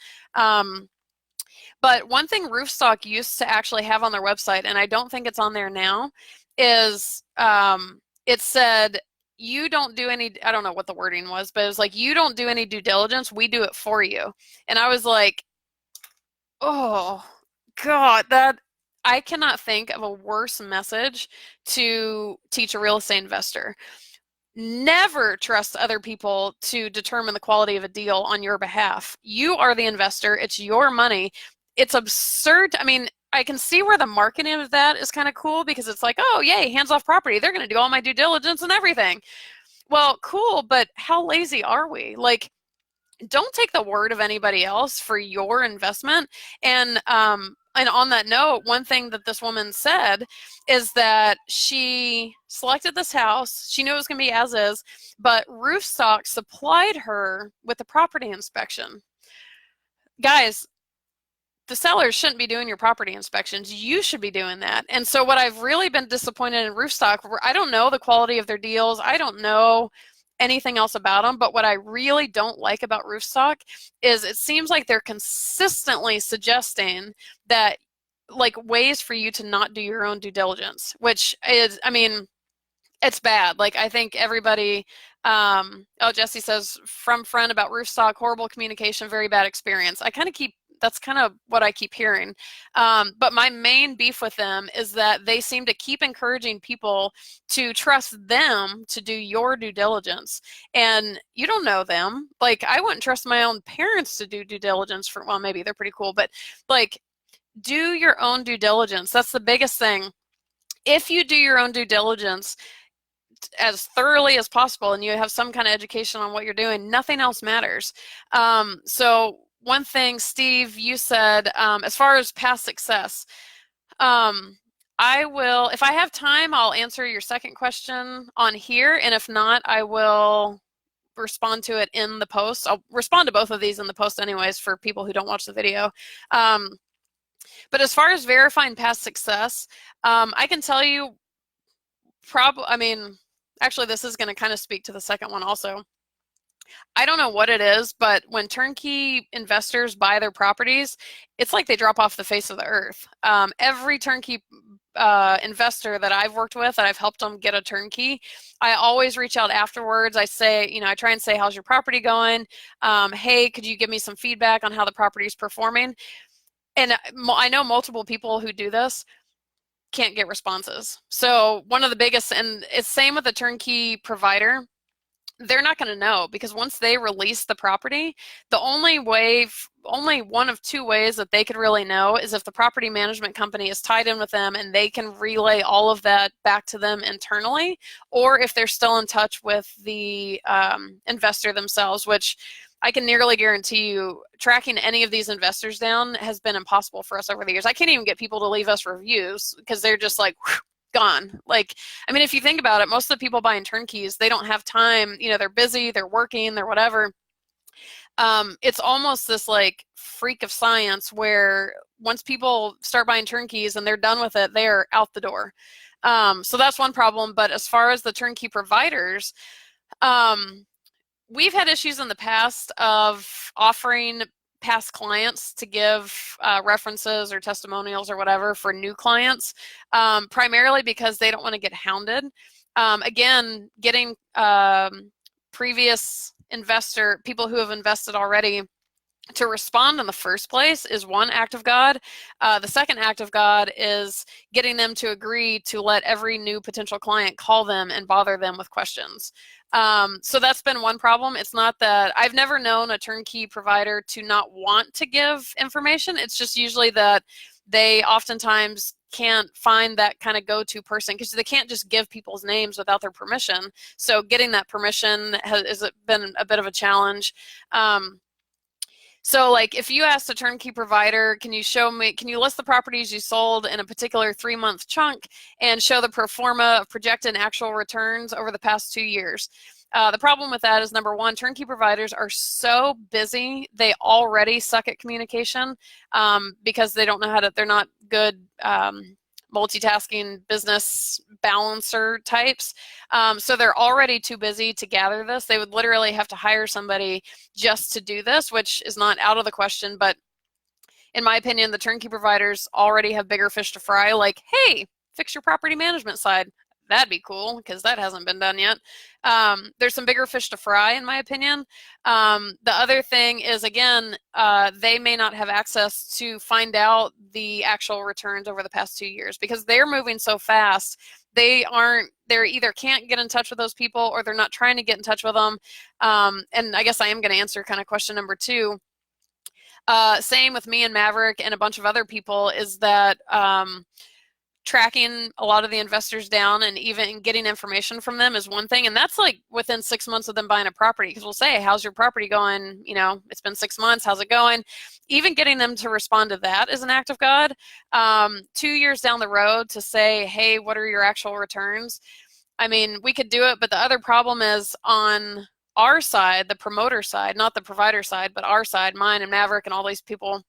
But one thing Roofstock used to actually have on their website, and I don't think it's on there now, is it said, you don't do any, I don't know what the wording was, but it was like, you don't do any due diligence, we do it for you. And I was like, oh, God, I cannot think of a worse message to teach a real estate investor. Never trust other people to determine the quality of a deal on your behalf. You are the investor. It's your money. It's absurd. I mean, I can see where the marketing of that is kind of cool because it's like, oh, yay, hands off property. They're going to do all my due diligence and everything. Well, cool, but how lazy are we? Like, don't take the word of anybody else for your investment. And on that note, one thing that this woman said is that she selected this house. She knew it was going to be as is, but Roofstock supplied her with the property inspection. Guys, the sellers shouldn't be doing your property inspections. You should be doing that. And so what I've really been disappointed in Roofstock, I don't know the quality of their deals. I don't know anything else about them, but what I really don't like about Roofstock is it seems like they're consistently suggesting that, like, ways for you to not do your own due diligence, which is, I mean, it's bad. Like, I think everybody, oh, Jesse says, from friend about Roofstock, horrible communication, very bad experience. I kind of keep that's kind of what I keep hearing. But my main beef with them is that they seem to keep encouraging people to trust them to do your due diligence. And you don't know them. Like, I wouldn't trust my own parents to do due diligence for, well, maybe they're pretty cool, but like, do your own due diligence. That's the biggest thing. If you do your own due diligence as thoroughly as possible and you have some kind of education on what you're doing, nothing else matters. So one thing, Steve, you said, as far as past success, I will, if I have time, I'll answer your second question on here. And if not, I will respond to it in the post. I'll respond to both of these in the post anyways for people who don't watch the video. But as far as verifying past success, I can tell you I mean, actually, this is going to kind of speak to the second one also. I don't know what it is, but when turnkey investors buy their properties, it's like they drop off the face of the earth. Every turnkey investor that I've worked with, that I've helped them get a turnkey, I always reach out afterwards. I say, you know, I try and say, how's your property going? Hey, could you give me some feedback on how the property is performing? And I know multiple people who do this can't get responses. So one of the biggest, and it's same with a turnkey provider, they're not going to know, because once they release the property, the only one of two ways that they could really know is if the property management company is tied in with them and they can relay all of that back to them internally, or if they're still in touch with the investor themselves, which I can nearly guarantee you tracking any of these investors down has been impossible for us over the years. I can't even get people to leave us reviews because they're just like, whew, gone. Like, I mean, if you think about it, most of the people buying turnkeys, they don't have time, you know, they're busy, they're working, they're whatever. It's almost this like freak of science where once people start buying turnkeys and they're done with it, they are out the door. So that's one problem. But as far as the turnkey providers, we've had issues in the past of offering past clients to give references or testimonials or whatever for new clients, primarily because they don't want to get hounded. Again, getting previous people who have invested already to respond in the first place is one act of God. The second act of God is getting them to agree to let every new potential client call them and bother them with questions. So that's been one problem. It's not that I've never known a turnkey provider to not want to give information. It's just usually that they oftentimes can't find that kind of go-to person because they can't just give people's names without their permission. So getting that permission has been a bit of a challenge. So like if you asked a turnkey provider, can you list the properties you sold in a particular 3-month chunk and show the pro forma of projected and actual returns over the past 2 years? The problem with that is, number one, turnkey providers are so busy, they already suck at communication because they don't know they're not good multitasking business balancer types. So they're already too busy to gather this. They would literally have to hire somebody just to do this, which is not out of the question. But in my opinion, the turnkey providers already have bigger fish to fry, like, hey, fix your property management side. That'd be cool because that hasn't been done yet. There's some bigger fish to fry, in my opinion. The other thing is, again, they may not have access to find out the actual returns over the past 2 years because they're moving so fast. They either can't get in touch with those people or they're not trying to get in touch with them. And I guess I am going to answer kind of question number 2. Same with me and Maverick and a bunch of other people is that tracking a lot of the investors down and even getting information from them is one thing. And that's like within 6 months of them buying a property, because we'll say, how's your property going? You know, it's been 6 months. How's it going? Even getting them to respond to that is an act of God. 2 years down the road to say, hey, what are your actual returns? I mean, we could do it, but the other problem is on our side, the promoter side, not the provider side, but our side, mine and Maverick and all these people,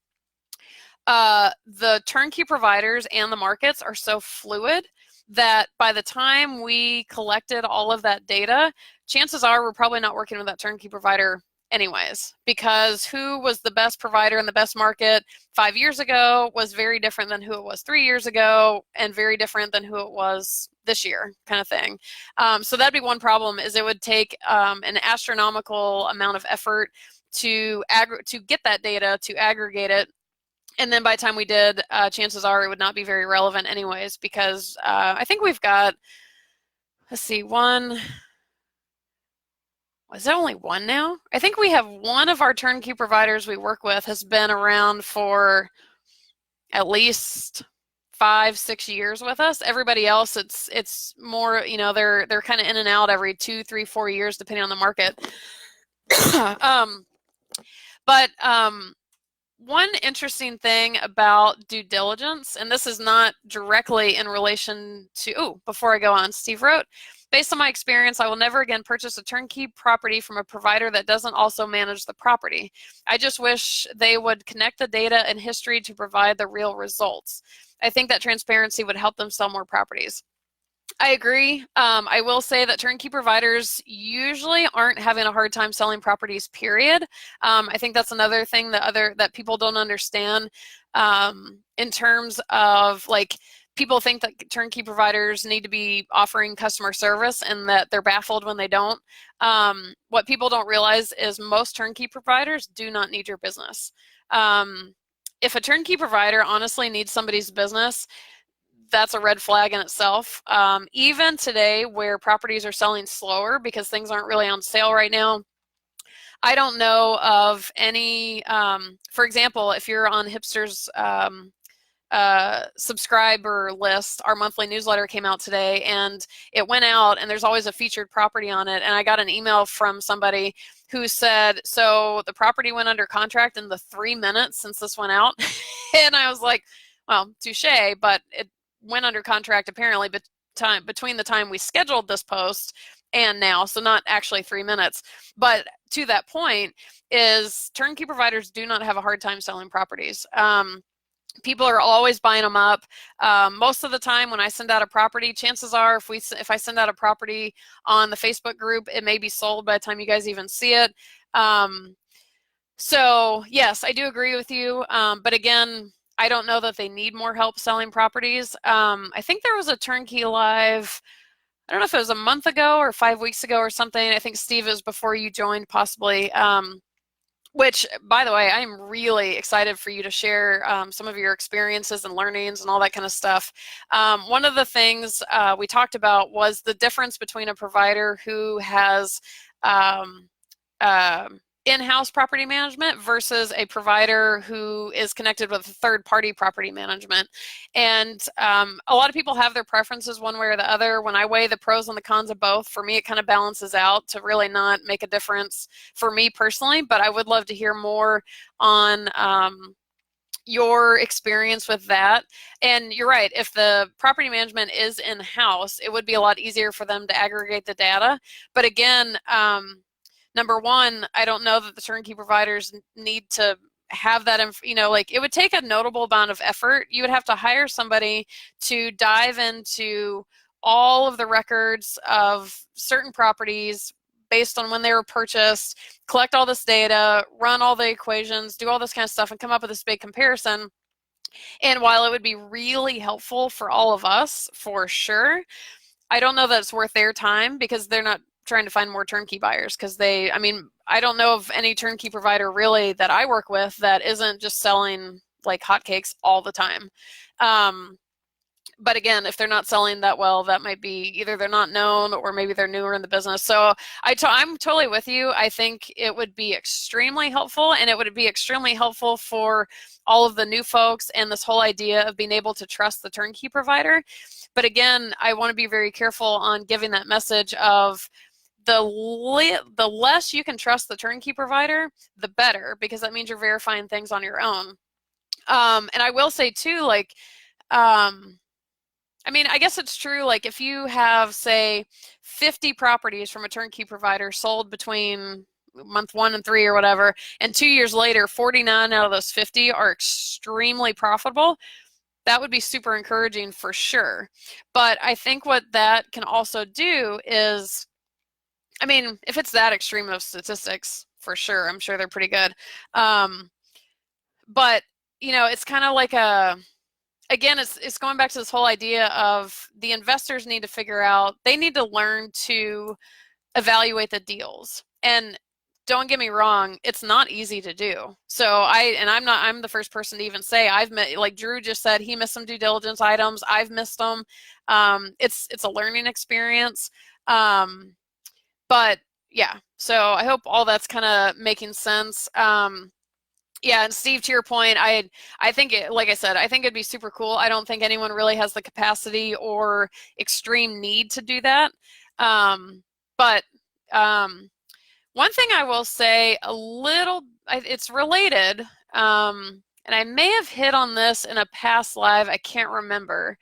the turnkey providers and the markets are so fluid that by the time we collected all of that data, chances are we're probably not working with that turnkey provider anyways, because who was the best provider in the best market 5 years ago was very different than who it was 3 years ago and very different than who it was this year, kind of thing. So that'd be one problem, is it would take an astronomical amount of effort to get that data, to aggregate it, And then by the time we did, chances are it would not be very relevant anyways, because I think we've got, let's see, one, is there only one now? I think we have one of our turnkey providers we work with has been around for at least 5, 6 years with us. Everybody else, it's more, they're kind of in and out every 2, 3, 4 years, depending on the market. um, but one interesting thing about due diligence, and this is not directly in relation to, before I go on, Steve wrote, based on my experience, I will never again purchase a turnkey property from a provider that doesn't also manage the property. I just wish they would connect the data and history to provide the real results. I think that transparency would help them sell more properties. I agree. I will say that turnkey providers usually aren't having a hard time selling properties, period. I think that's another thing that people don't understand, in terms of, like, people think that turnkey providers need to be offering customer service and that they're baffled when they don't. What people don't realize is most turnkey providers do not need your business. If a turnkey provider honestly needs somebody's business, that's a red flag in itself. Even today, where properties are selling slower because things aren't really on sale right now, I don't know of any, for example, if you're on Hipster's subscriber list, our monthly newsletter came out today, and it went out, and there's always a featured property on it, and I got an email from somebody who said, so the property went under contract in the 3 minutes since this went out. And I was like, well, touche, but it went under contract apparently between the time we scheduled this post and now, so not actually 3 minutes. But to that point is, turnkey providers do not have a hard time selling properties. People are always buying them up. Most of the time when I send out a property, chances are if I send out a property on the Facebook group, it may be sold by the time you guys even see it. So yes, I do agree with you. But again, I don't know that they need more help selling properties. I think there was a Turnkey Live, I don't know if it was a month ago or 5 weeks ago or something. I think Steve is before you joined possibly. Which, by the way, I'm really excited for you to share some of your experiences and learnings and all that kind of stuff. One of the things we talked about was the difference between a provider who has in-house property management versus a provider who is connected with third-party property management. And a lot of people have their preferences one way or the other. When I weigh the pros and the cons of both, for me it kind of balances out to really not make a difference for me personally, but I would love to hear more on your experience with that. And you're right, if the property management is in-house, it would be a lot easier for them to aggregate the data. But again, number one, I don't know that the turnkey providers need to have that, like, it would take a notable amount of effort. You would have to hire somebody to dive into all of the records of certain properties based on when they were purchased, collect all this data, run all the equations, do all this kind of stuff, and come up with this big comparison. And while it would be really helpful for all of us, for sure, I don't know that it's worth their time, because they're not trying to find more turnkey buyers, because I don't know of any turnkey provider really that I work with that isn't just selling like hotcakes all the time. But again, if they're not selling that well, that might be either they're not known or maybe they're newer in the business. So I'm totally with you. I think it would be extremely helpful, and it would be extremely helpful for all of the new folks and this whole idea of being able to trust the turnkey provider. But again, I want to be very careful on giving that message of the less you can trust the turnkey provider, the better, because that means you're verifying things on your own. And I will say too, like, I guess it's true, like, if you have, say, 50 properties from a turnkey provider sold between month 1 and 3 or whatever, and 2 years later, 49 out of those 50 are extremely profitable, that would be super encouraging for sure. But I think what that can also do is, if it's that extreme of statistics, for sure, I'm sure they're pretty good. But, it's kind of like again, it's going back to this whole idea of the investors need to figure out, they need to learn to evaluate the deals. And don't get me wrong, it's not easy to do. So I'm the first person to even say I've met, like Drew just said, he missed some due diligence items. I've missed them. It's a learning experience. Um, but yeah, so I hope all that's kind of making sense. Yeah, and Steve, to your point, I think it, like I said, I think it'd be super cool. I don't think anyone really has the capacity or extreme need to do that. But one thing I will say a little, it's related, and I may have hit on this in a past live, I can't remember,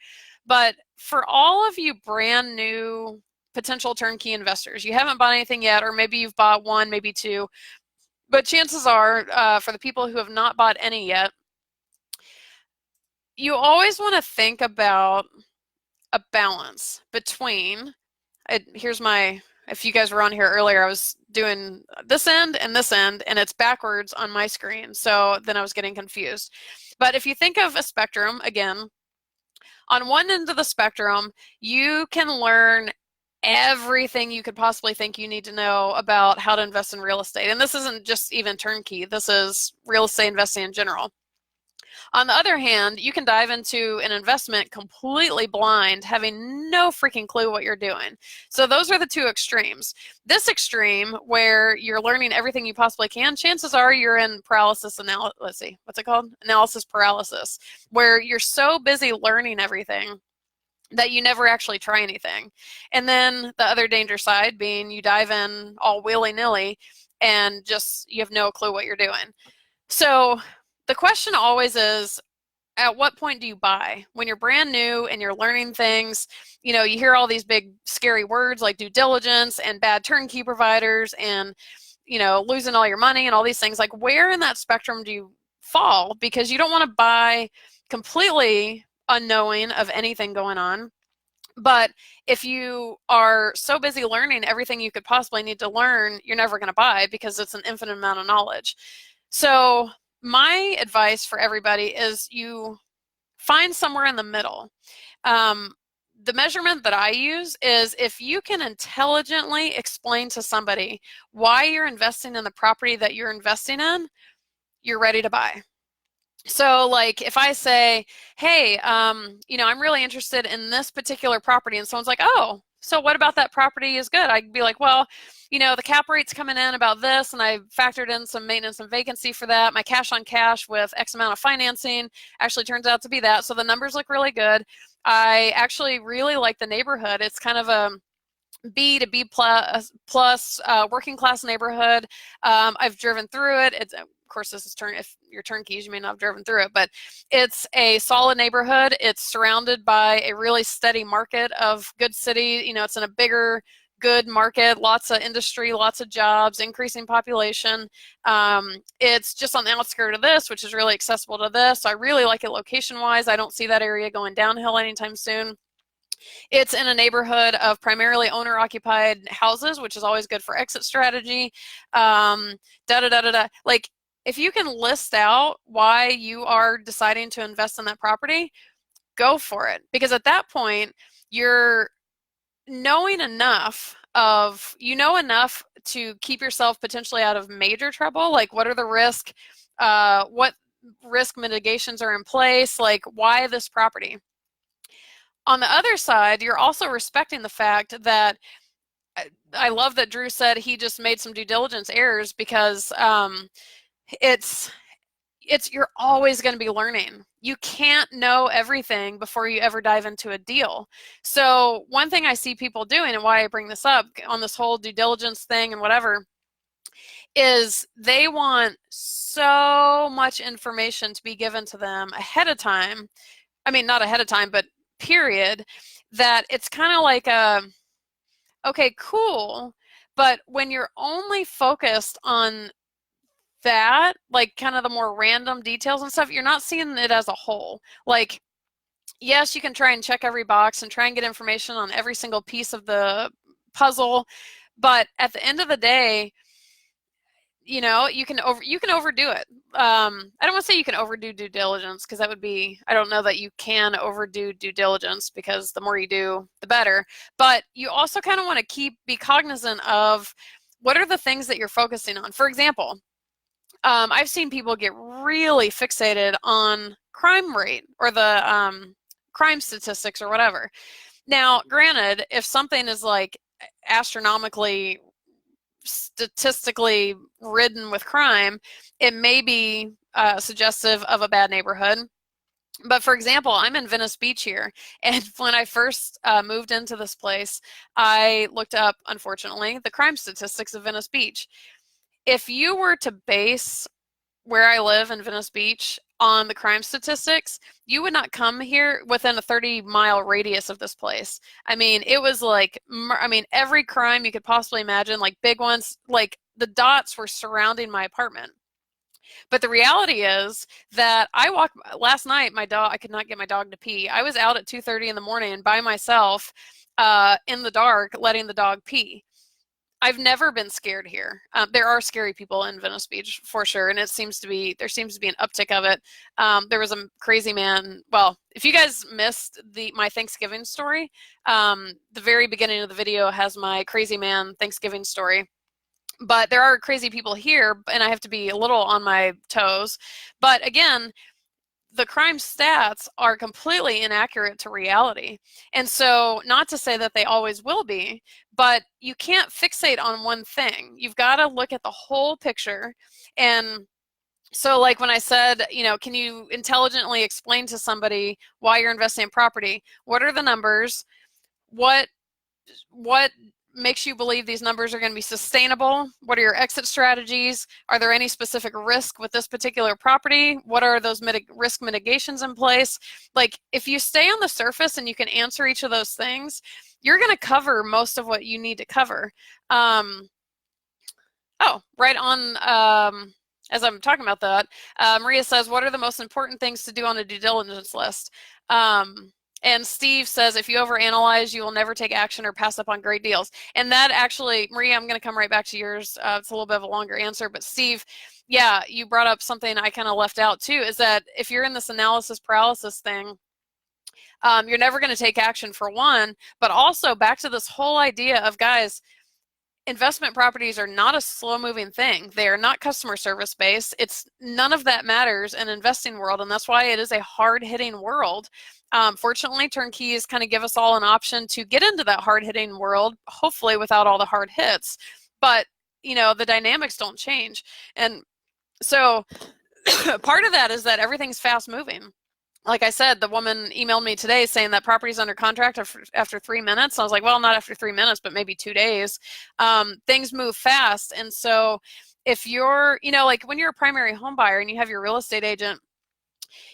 but for all of you brand new potential turnkey investors, you haven't bought anything yet, or maybe you've bought one, maybe two, but chances are, for the people who have not bought any yet, you always want to think about a balance between, here's my, if you guys were on here earlier, I was doing this end, and it's backwards on my screen. So then I was getting confused. But if you think of a spectrum, again, on one end of the spectrum, you can learn everything you could possibly think you need to know about how to invest in real estate. And this isn't just even turnkey, this is real estate investing in general. On the other hand, you can dive into an investment completely blind, having no freaking clue what you're doing. So those are the two extremes. This extreme, where you're learning everything you possibly can, chances are you're in paralysis analysis. Let's see, what's it called? Analysis paralysis, where you're so busy learning everything that you never actually try anything. And then the other danger side being you dive in all willy-nilly and just you have no clue what you're doing. So the question always is, at what point do you buy? When you're brand new and you're learning things, you know, you hear all these big scary words like due diligence and bad turnkey providers and, you know, losing all your money and all these things. Like, where in that spectrum do you fall? Because you don't want to buy completely unknowing of anything going on. But if you are so busy learning everything you could possibly need to learn, you're never going to buy because it's an infinite amount of knowledge. So my advice for everybody is you find somewhere in the middle. The measurement that I use is if you can intelligently explain to somebody why you're investing in the property that you're investing in, you're ready to buy. So like if I say, hey, you know, I'm really interested in this particular property, and someone's like, oh, so what about that property is good? I'd be like, well, you know, the cap rate's coming in about this, and I factored in some maintenance and vacancy for that. My cash on cash with X amount of financing actually turns out to be that. So the numbers look really good. I actually really like the neighborhood. It's kind of a B to B plus working class neighborhood. I've driven through it. It's, of course, this is if you're turnkeys, you may not have driven through it, but it's a solid neighborhood. It's surrounded by a really steady market of good city. You know, it's in a bigger, good market, lots of industry, lots of jobs, increasing population. It's just on the outskirts of this, which is really accessible to this. So I really like it location-wise. I don't see that area going downhill anytime soon. It's in a neighborhood of primarily owner-occupied houses, which is always good for exit strategy. Like, if you can list out why you are deciding to invest in that property, go for it. Because at that point, you're knowing enough enough to keep yourself potentially out of major trouble. Like, what are the risks? What risk mitigations are in place? Like, why this property? On the other side, you're also respecting the fact that I love that Drew said he just made some due diligence errors because you're always going to be learning. You can't know everything before you ever dive into a deal. So one thing I see people doing, and why I bring this up on this whole due diligence thing and whatever, is they want so much information to be given to them ahead of time. I mean, not ahead of time, but period, that it's kind of like okay, cool, but when you're only focused on that, like kind of the more random details and stuff, you're not seeing it as a whole. Like, yes, you can try and check every box and try and get information on every single piece of the puzzle, but at the end of the day, you know, you can overdo it. I don't want to say you can overdo due diligence, because that would be, I don't know that you can overdo due diligence, because the more you do, the better. But you also kind of want to be cognizant of what are the things that you're focusing on? For example, I've seen people get really fixated on crime rate or the crime statistics or whatever. Now, granted, if something is like astronomically statistically ridden with crime, it may be suggestive of a bad neighborhood. But for example, I'm in Venice Beach here, and when I first moved into this place, I looked up, unfortunately, the crime statistics of Venice Beach. If you were to base where I live in Venice Beach on the crime statistics, you would not come here within a 30-mile radius of this place. I mean, it was like, I mean, every crime you could possibly imagine, like big ones, like the dots were surrounding my apartment. But the reality is that I walked last night, my dog, I could not get my dog to pee. I was out at 2:30 in the morning by myself in the dark, letting the dog pee. I've never been scared here. There are scary people in Venice Beach for sure, and there seems to be an uptick of it. There was a crazy man. Well, if you guys missed my Thanksgiving story, the very beginning of the video has my crazy man Thanksgiving story. But there are crazy people here, and I have to be a little on my toes. But again, the crime stats are completely inaccurate to reality. And so, not to say that they always will be, but you can't fixate on one thing. You've got to look at the whole picture. And so, like when I said, you know, can you intelligently explain to somebody why you're investing in property? What are the numbers? What makes you believe these numbers are going to be sustainable? What are your exit strategies? Are there any specific risk with this particular property? What are those risk mitigations in place? Like, if you stay on the surface and you can answer each of those things, you're going to cover most of what you need to cover. Right on, as I'm talking about that, Maria says, what are the most important things to do on a due diligence list? And Steve says, if you overanalyze, you will never take action or pass up on great deals. And that actually, Maria, I'm going to come right back to yours. It's a little bit of a longer answer, but Steve, yeah, you brought up something I kind of left out too, is that if you're in this analysis paralysis thing, you're never going to take action for one, but also back to this whole idea of, guys, investment properties are not a slow-moving thing. They are not customer service based. It's none of that matters in investing world, and that's why it is a hard-hitting world. Fortunately, turnkeys kind of give us all an option to get into that hard-hitting world, hopefully without all the hard hits. But you know, the dynamics don't change, and so part of that is that everything's fast-moving. Like I said, the woman emailed me today saying that property's under contract after 3 minutes. I was like, well, not after 3 minutes, but maybe 2 days. Things move fast. And so if you're, you know, like when you're a primary home buyer and you have your real estate agent,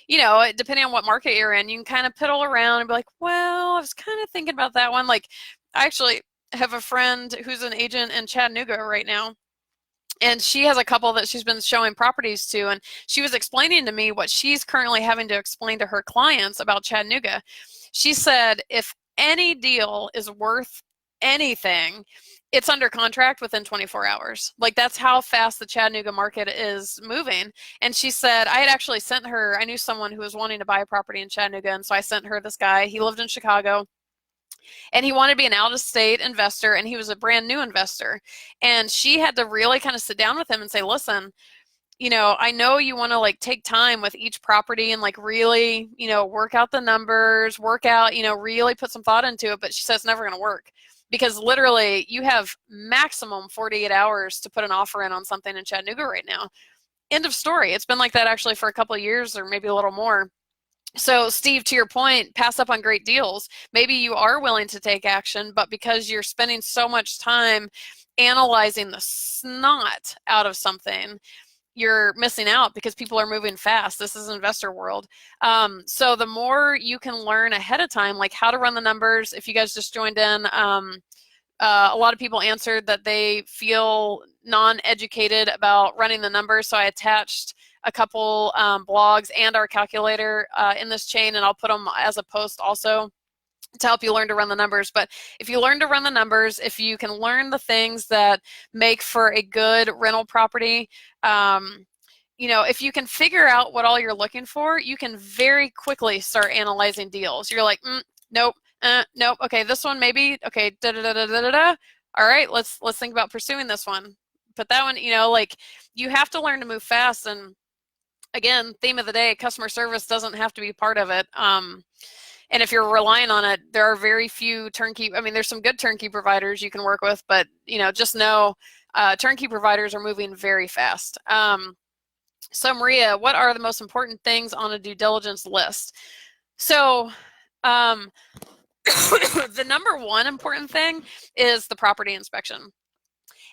you know, depending on what market you're in, you can kind of piddle around and be like, well, I was kind of thinking about that one. Like, I actually have a friend who's an agent in Chattanooga right now. And she has a couple that she's been showing properties to, and she was explaining to me what she's currently having to explain to her clients about Chattanooga. She said if any deal is worth anything, it's under contract within 24 hours. Like, that's how fast the Chattanooga market is moving. And she said, I had actually sent her, I knew someone who was wanting to buy a property in Chattanooga, and so I sent her this guy. He lived in Chicago, and he wanted to be an out-of-state investor, and he was a brand new investor. And she had to really kind of sit down with him and say, listen, you know, I know you want to like take time with each property and like really, you know, work out the numbers, work out, you know, really put some thought into it. But she says it's never going to work, because literally you have maximum 48 hours to put an offer in on something in Chattanooga right now. End of story. It's been like that actually for a couple of years, or maybe a little more. So Steve, to your point, pass up on great deals. Maybe you are willing to take action, but because you're spending so much time analyzing the snot out of something, you're missing out because people are moving fast. This is investor world. So the more you can learn ahead of time, like how to run the numbers. If you guys just joined in, a lot of people answered that they feel non-educated about running the numbers. So I attached a couple blogs and our calculator in this chain, and I'll put them as a post also to help you learn to run the numbers. But if you learn to run the numbers, if you can learn the things that make for a good rental property, you know, if you can figure out what all you're looking for, you can very quickly start analyzing deals. You're like, nope, nope. Okay, this one maybe. Okay, da da da da da da. all right, let's think about pursuing this one. But that one, like you have to learn to move fast. And again, theme of the day, customer service doesn't have to be part of it. And if you're relying on it, there are very few turnkey. I mean, there's some good turnkey providers you can work with, but just know turnkey providers are moving very fast. So Maria, what are the most important things on a due diligence list? So the number one important thing is the property inspection.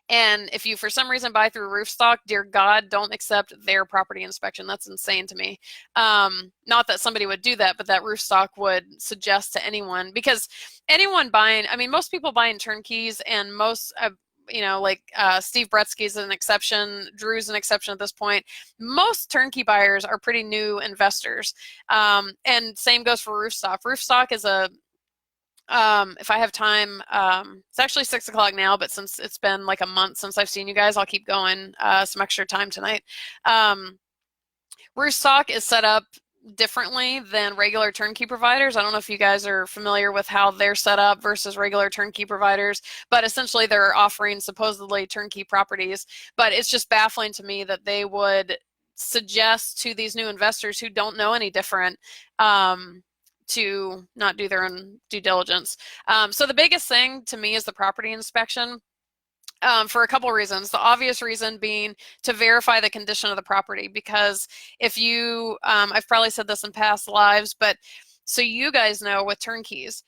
And if you, for some reason, buy through Roofstock, dear God, don't accept their property inspection. That's insane to me. Not that somebody would do that, but that Roofstock would suggest to anyone, because anyone buying, I mean, most people buying turnkeys, and most, Steve Bretsky's an exception, Drew's an exception at this point. Most turnkey buyers are pretty new investors. And same goes for Roofstock. Roofstock is if I have time, it's actually 6 o'clock now, but since it's been like a month since I've seen you guys, I'll keep going some extra time tonight. Roofstock is set up differently than regular turnkey providers. I don't know if you guys are familiar with how they're set up versus regular turnkey providers, but essentially they're offering supposedly turnkey properties. But it's just baffling to me that they would suggest to these new investors who don't know any different to not do their own due diligence. So the biggest thing to me is the property inspection. For a couple of reasons. The obvious reason being to verify the condition of the property, because if you, I've probably said this in past lives, but so you guys know with turnkeys,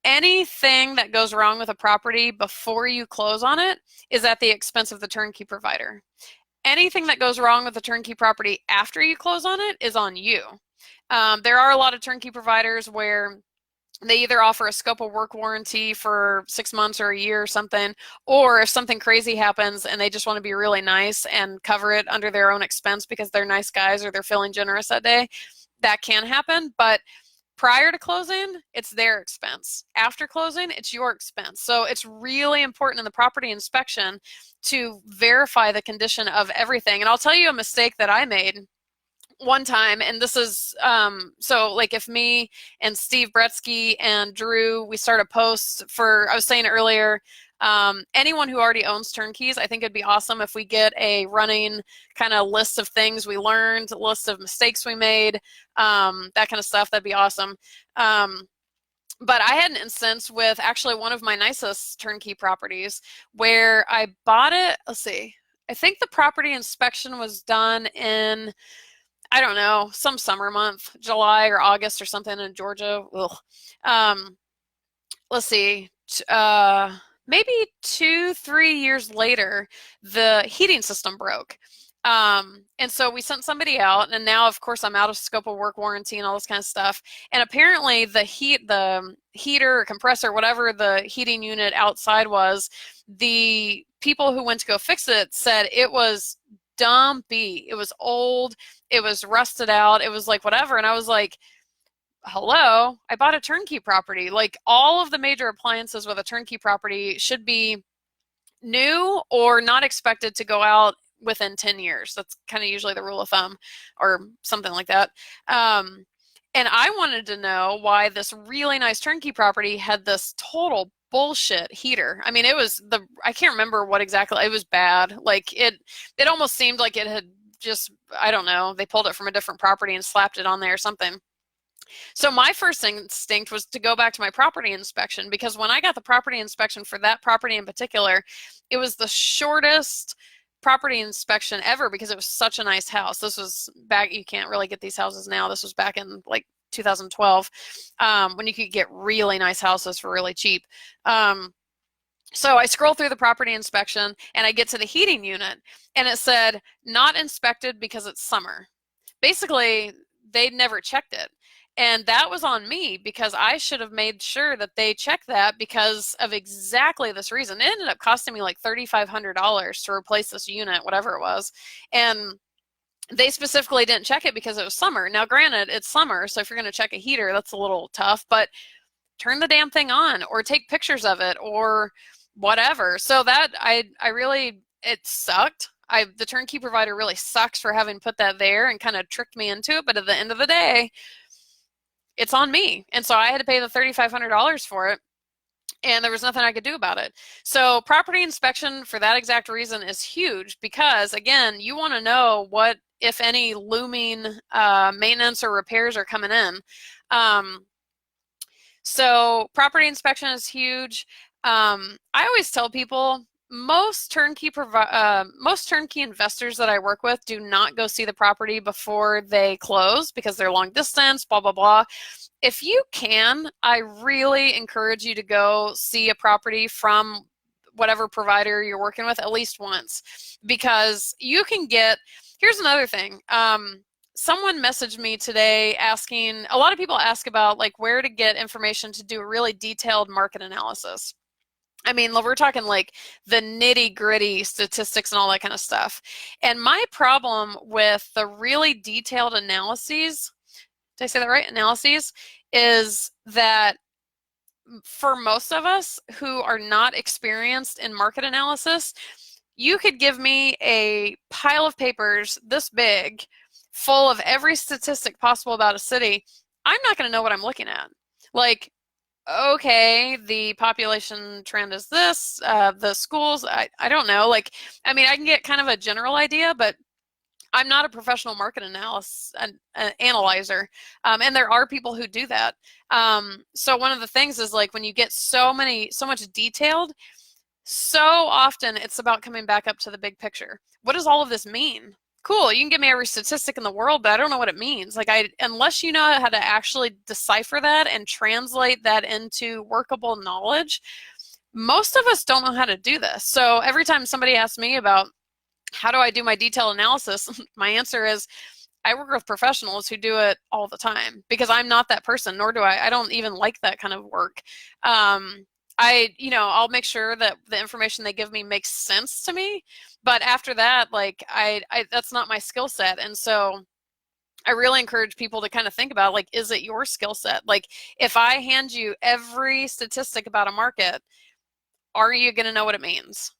anything that goes wrong with a property before you close on it is at the expense of the turnkey provider. Anything that goes wrong with the turnkey property after you close on it is on you. There are a lot of turnkey providers where they either offer a scope of work warranty for 6 months or a year or something, or if something crazy happens and they just want to be really nice and cover it under their own expense because they're nice guys or they're feeling generous that day, that can happen. But prior to closing, it's their expense. After closing, it's your expense. So it's really important in the property inspection to verify the condition of everything. And I'll tell you a mistake that I made one time, and this is so like if me and Steve Bretsky and Drew, we start a post for, I was saying earlier, anyone who already owns turnkeys, I think it'd be awesome if we get a running kind of list of things we learned, a list of mistakes we made, that kind of stuff. That'd be awesome. But I had an instance with actually one of my nicest turnkey properties where I bought it, let's see, I think the property inspection was done in, I don't know, some summer month, July or August or something in Georgia. Let's see, maybe 2-3 years later, the heating system broke. And so we sent somebody out, and now of course I'm out of scope of work warranty and all this kind of stuff. And apparently the heater or compressor, whatever the heating unit outside was, the people who went to go fix it said it was dumpy, it was old, it was rusted out, it was like whatever. And I was like, hello, I bought a turnkey property. Like all of the major appliances with a turnkey property should be new or not expected to go out within 10 years. That's kind of usually the rule of thumb or something like that. And I wanted to know why this really nice turnkey property had this total bullshit heater. I mean, it was I can't remember what exactly, it was bad. Like it almost seemed like it had just, I don't know, they pulled it from a different property and slapped it on there or something. So my first instinct was to go back to my property inspection, because when I got the property inspection for that property in particular, it was the shortest property inspection ever because it was such a nice house. This was back, you can't really get these houses now. This was back in like 2012, when you could get really nice houses for really cheap. So I scroll through the property inspection and I get to the heating unit and it said not inspected because it's summer. Basically, they'd never checked it. And that was on me because I should have made sure that they checked that because of exactly this reason. It ended up costing me like $3,500 to replace this unit, whatever it was. And they specifically didn't check it because it was summer. Now, granted, it's summer, so if you're going to check a heater, that's a little tough, but turn the damn thing on or take pictures of it or whatever. So that I really, it sucked. The turnkey provider really sucks for having put that there and kind of tricked me into it. But at the end of the day, it's on me. And so I had to pay the $3,500 for it. and there was nothing I could do about it. So property inspection for that exact reason is huge because, again, you want to know what, if any, looming maintenance or repairs are coming in. So property inspection is huge. I always tell people most turnkey investors that I work with do not go see the property before they close because they're long distance, blah, blah, blah. If you can, I really encourage you to go see a property from whatever provider you're working with at least once, because you can get, here's another thing. Someone messaged me today asking, a lot of people ask about like where to get information to do a really detailed market analysis. I mean, we're talking like the nitty gritty statistics and all that kind of stuff. And my problem with the really detailed analyses, did I say that right? Analyses, is that for most of us who are not experienced in market analysis, you could give me a pile of papers this big full of every statistic possible about a city. I'm not going to know what I'm looking at. Like, okay, the population trend is this, the schools, I don't know. Like, I mean, I can get kind of a general idea, but I'm not a professional market analyzer, and there are people who do that. So one of the things is like when you get so much detailed, so often it's about coming back up to the big picture. What does all of this mean? Cool, you can give me every statistic in the world, but I don't know what it means. Like unless you know how to actually decipher that and translate that into workable knowledge, most of us don't know how to do this. So every time somebody asks me about how do I do my detailed analysis, my answer is I work with professionals who do it all the time because I'm not that person, nor do I don't even like that kind of work. I'll make sure that the information they give me makes sense to me, but after that, like I that's not my skill set. And so I really encourage people to kind of think about, like, is it your skill set? Like, if I hand you every statistic about a market, are you going to know what it means?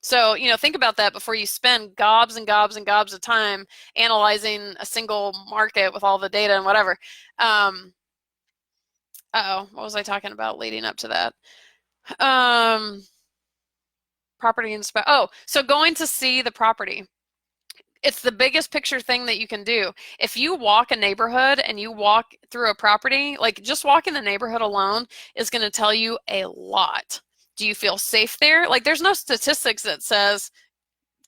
So, think about that before you spend gobs and gobs and gobs of time analyzing a single market with all the data and whatever. What was I talking about leading up to that? Property inspect. Oh, so going to see the property. It's the biggest picture thing that you can do. If you walk a neighborhood and you walk through a property, like just walking the neighborhood alone is going to tell you a lot. Do you feel safe there? Like there's no statistics that says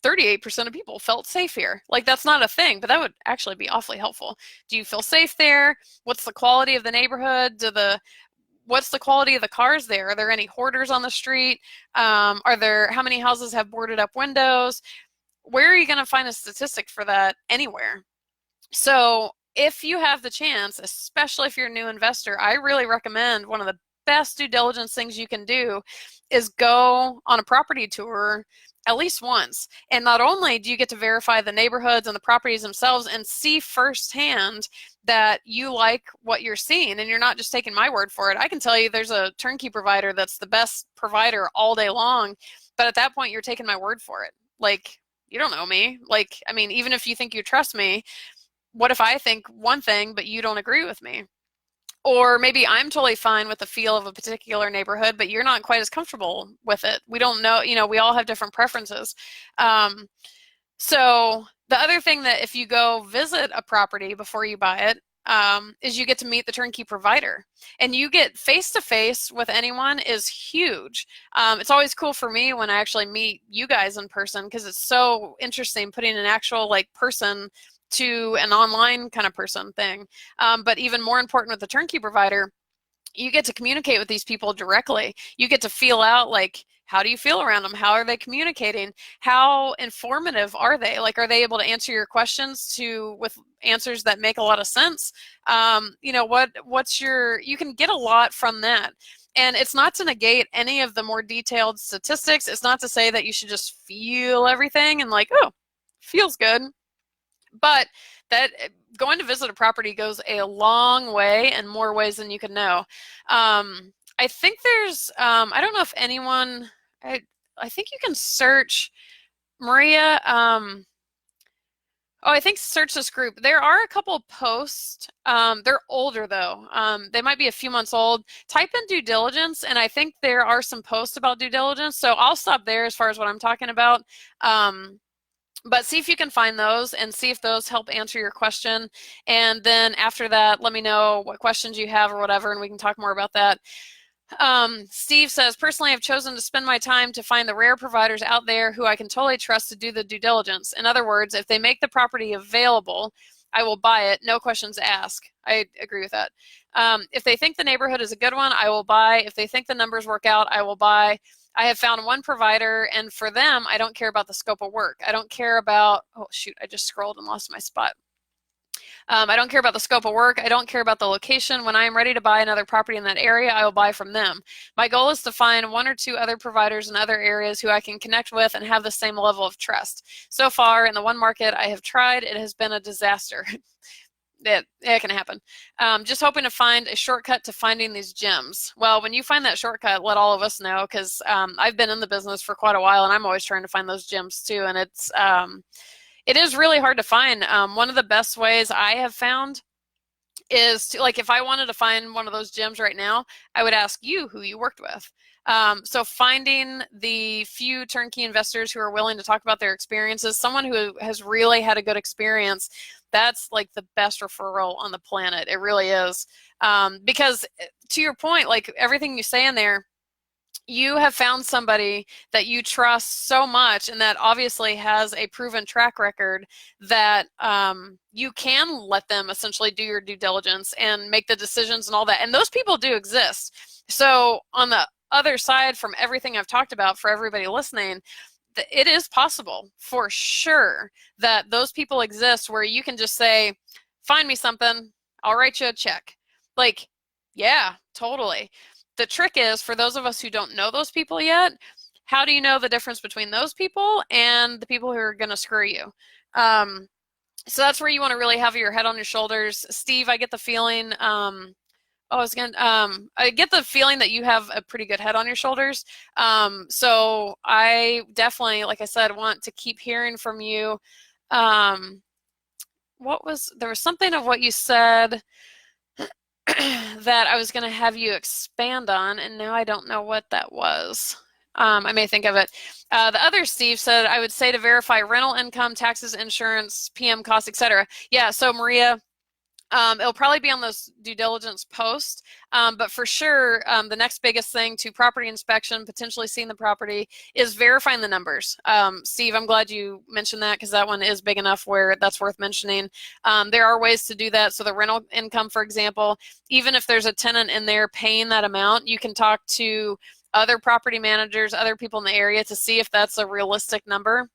38% of people felt safe here. Like that's not a thing, but that would actually be awfully helpful. Do you feel safe there? What's the quality of the neighborhood? What's the quality of the cars there? Are there any hoarders on the street? How many houses have boarded up windows? Where are you going to find a statistic for that anywhere? So if you have the chance, especially if you're a new investor, I really recommend one of the best due diligence things you can do is go on a property tour at least once. And not only do you get to verify the neighborhoods and the properties themselves and see firsthand that you like what you're seeing and you're not just taking my word for it. I can tell you there's a turnkey provider that's the best provider all day long, but at that point you're taking my word for it. Like, you don't know me. Like, I mean, even if you think you trust me, what if I think one thing but you don't agree with me? Or maybe I'm totally fine with the feel of a particular neighborhood, but you're not quite as comfortable with it. We don't know, we all have different preferences. So the other thing that if you go visit a property before you buy it, is you get to meet the turnkey provider, and you get face-to-face with anyone is huge. It's always cool for me when I actually meet you guys in person because it's so interesting putting an actual like person to an online kind of person thing. But even more important with the turnkey provider, you get to communicate with these people directly. You get to feel out like, how do you feel around them? How are they communicating? How informative are they? Like, are they able to answer your questions with answers that make a lot of sense? You can get a lot from that. And it's not to negate any of the more detailed statistics. It's not to say that you should just feel everything and like, oh, feels good. But that going to visit a property goes a long way in more ways than you can know. I think there's, I don't know if anyone, I think you can search Maria. Oh, I think search this group. There are a couple posts. They're older though. They might be a few months old. Type in due diligence, and I think there are some posts about due diligence. So I'll stop there as far as what I'm talking about. But see if you can find those and see if those help answer your question. And then after that, let me know what questions you have or whatever, and we can talk more about that. Steve says, personally, I've chosen to spend my time to find the rare providers out there who I can totally trust to do the due diligence. In other words, if they make the property available, I will buy it, no questions asked. I agree with that. If they think the neighborhood is a good one, I will buy. If they think the numbers work out, I will buy. I have found one provider, and for them, I don't care about the scope of work. I don't care about, oh shoot, I just scrolled and lost my spot. I don't care about the scope of work. I don't care about the location. When I am ready to buy another property in that area, I will buy from them. My goal is to find one or two other providers in other areas who I can connect with and have the same level of trust. So far, in the one market I have tried, it has been a disaster. It can happen. Just hoping to find a shortcut to finding these gems. Well, when you find that shortcut, let all of us know, because I've been in the business for quite a while, and I'm always trying to find those gems too, and it is really hard to find. One of the best ways I have found is to, like, if I wanted to find one of those gems right now, I would ask you who you worked with. So finding the few turnkey investors who are willing to talk about their experiences, someone who has really had a good experience, that's like the best referral on the planet. It really is. Because to your point, like everything you say in there, you have found somebody that you trust so much and that obviously has a proven track record that you can let them essentially do your due diligence and make the decisions and all that. And those people do exist. So on the other side from everything I've talked about for everybody listening, it is possible for sure that those people exist where you can just say, find me something, I'll write you a check. Like, yeah, totally. The trick is, for those of us who don't know those people yet, how do you know the difference between those people and the people who are going to screw you? So that's where you want to really have your head on your shoulders. Steve, I get the feeling, I get the feeling that you have a pretty good head on your shoulders. So I definitely, like I said, want to keep hearing from you. There was something of what you said that I was going to have you expand on, and now I don't know what that was. I may think of it. The other Steve said, I would say to verify rental income, taxes, insurance, PM costs, etc. Yeah, so Maria, it'll probably be on those due diligence posts, but for sure, the next biggest thing to property inspection, potentially seeing the property, is verifying the numbers. Steve, I'm glad you mentioned that because that one is big enough where that's worth mentioning. There are ways to do that. So the rental income, for example, even if there's a tenant in there paying that amount, you can talk to other property managers, other people in the area to see if that's a realistic number.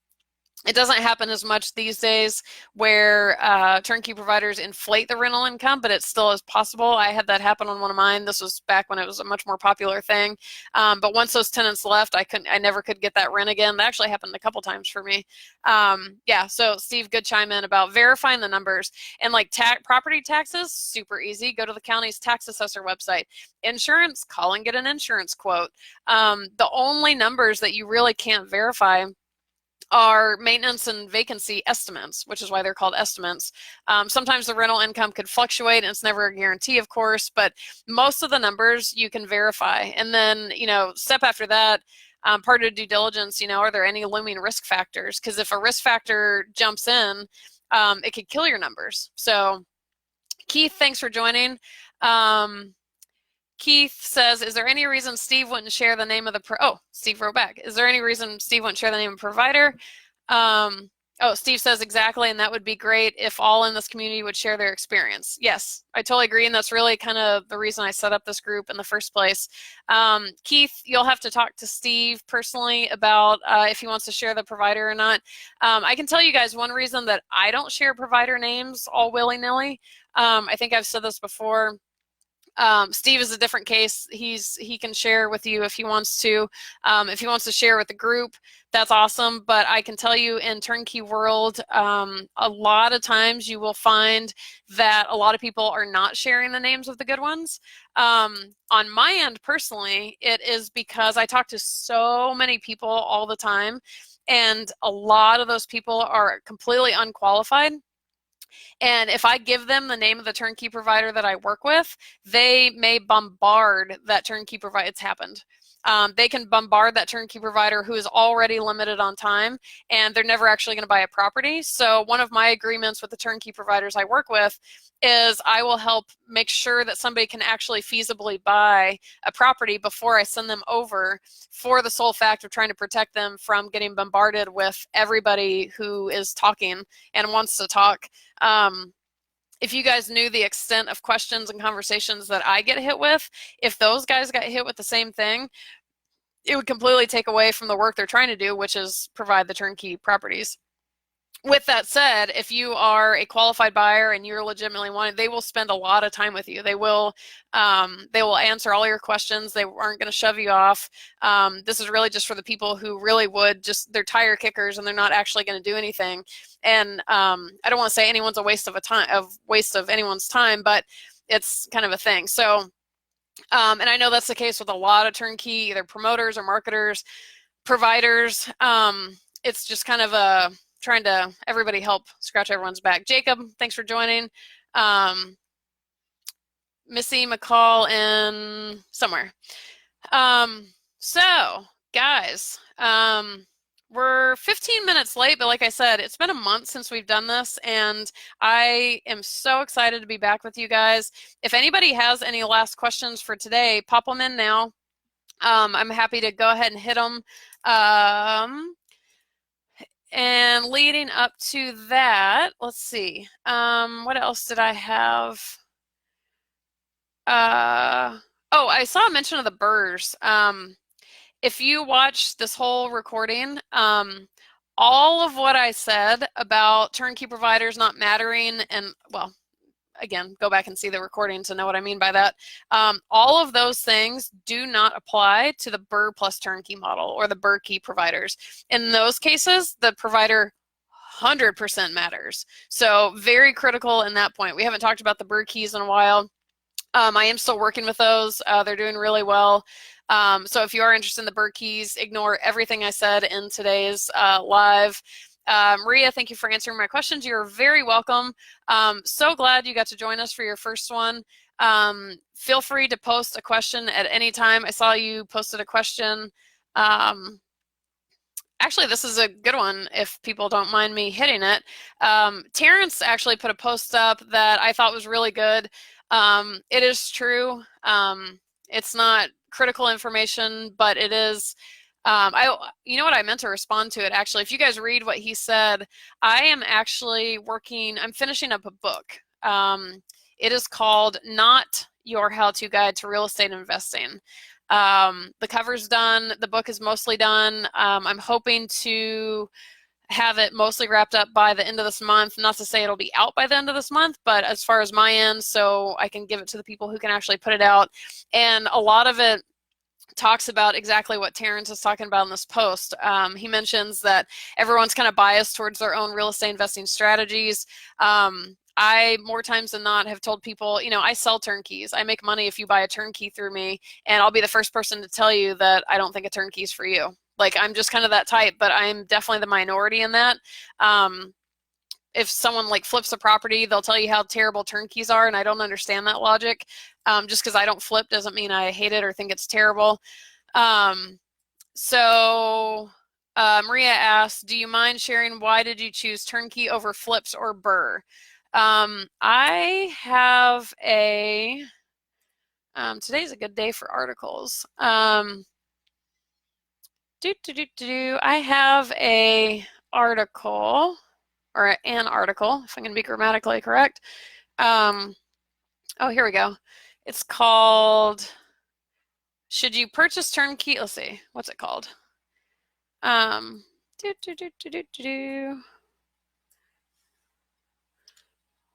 It doesn't happen as much these days where turnkey providers inflate the rental income, but it still is possible. I had that happen on one of mine. This was back when it was a much more popular thing. But once those tenants left, I never could get that rent again. That actually happened a couple times for me. Yeah, so Steve, good chime in about verifying the numbers. And like property taxes, super easy. Go to the county's tax assessor website. Insurance, call and get an insurance quote. The only numbers that you really can't verify are maintenance and vacancy estimates, which is why they're called estimates. Sometimes the rental income could fluctuate, and it's never a guarantee, of course, but most of the numbers you can verify. And then, step after that, part of due diligence, are there any looming risk factors? Because if a risk factor jumps in, it could kill your numbers. So Keith, thanks for joining. Keith says, is there any reason Steve wouldn't share the name of Steve wrote back. Is there any reason Steve wouldn't share the name of provider? Steve says exactly, and that would be great if all in this community would share their experience. Yes, I totally agree, and that's really kind of the reason I set up this group in the first place. Keith, you'll have to talk to Steve personally about if he wants to share the provider or not. I can tell you guys one reason that I don't share provider names all willy-nilly. I think I've said this before. Steve is a different case. He can share with you if he wants to. If he wants to share with the group, that's awesome. But I can tell you in turnkey world, a lot of times you will find that a lot of people are not sharing the names of the good ones. On my end personally, it is because I talk to so many people all the time. and a lot of those people are completely unqualified. And if I give them the name of the turnkey provider that I work with, they may bombard that turnkey provider. It's happened. They can bombard that turnkey provider who is already limited on time, and they're never actually going to buy a property. So one of my agreements with the turnkey providers I work with is I will help make sure that somebody can actually feasibly buy a property before I send them over, for the sole fact of trying to protect them from getting bombarded with everybody who is talking and wants to talk. If you guys knew the extent of questions and conversations that I get hit with, if those guys got hit with the same thing, it would completely take away from the work they're trying to do, which is provide the turnkey properties. With that said, if you are a qualified buyer and you're legitimately wanting, they will spend a lot of time with you. They will answer all your questions. They aren't going to shove you off. This is really just for the people who really would just, they're tire kickers and they're not actually going to do anything. And I don't want to say anyone's a waste of anyone's time, but it's kind of a thing. So, and I know that's the case with a lot of turnkey, either promoters or marketers, providers. It's just kind of a trying to everybody help scratch everyone's back. Jacob, thanks for joining. Missy McCall in somewhere. So guys, we're 15 minutes late, but like I said, it's been a month since we've done this, and I am so excited to be back with you guys. If anybody has any last questions for today, pop them in now. I'm happy to go ahead and hit them. And leading up to that, let's see, what else did I have? Oh, I saw a mention of the burrs. If you watch this whole recording, all of what I said about turnkey providers not mattering, and well, again, go back and see the recording to know what I mean by that. All of those things do not apply to the BRRRR plus turnkey model or the BRRRR key providers. In those cases, the provider 100% matters. So very critical in that point. We haven't talked about the BRRRR keys in a while. I am still working with those. They're doing really well. So if you are interested in the BRRRR keys, ignore everything I said in today's live. Maria, thank you for answering my questions. You're very welcome. So glad you got to join us for your first one. Feel free to post a question at any time. I saw you posted a question. Actually, this is a good one if people don't mind me hitting it. Terrence actually put a post up that I thought was really good. It is true. It's not critical information, but it is. You know what, I meant to respond to it actually. If you guys read what he said, I am actually I'm finishing up a book. It is called Not Your How-To Guide to Real Estate Investing. The cover's done. The book is mostly done. I'm hoping to have it mostly wrapped up by the end of this month. Not to say it'll be out by the end of this month, but as far as my end, so I can give it to the people who can actually put it out. And a lot of it talks about exactly what Terrence is talking about in this post. He mentions that everyone's kind of biased towards their own real estate investing strategies. I, more times than not, have told people, you know, I sell turnkeys. I make money if you buy a turnkey through me, and I'll be the first person to tell you that I don't think a turnkey is for you. Like, I'm just kind of that type, but I'm definitely the minority in that. If someone like flips a property, they'll tell you how terrible turnkeys are, and I don't understand that logic. Just because I don't flip doesn't mean I hate it or think it's terrible. Maria asked, do you mind sharing why did you choose turnkey over flips or BRRRR? I have today's a good day for articles. I have a article, or an article, if I'm going to be grammatically correct. Oh, here we go. It's called, should you purchase turnkey? Let's see, what's it called?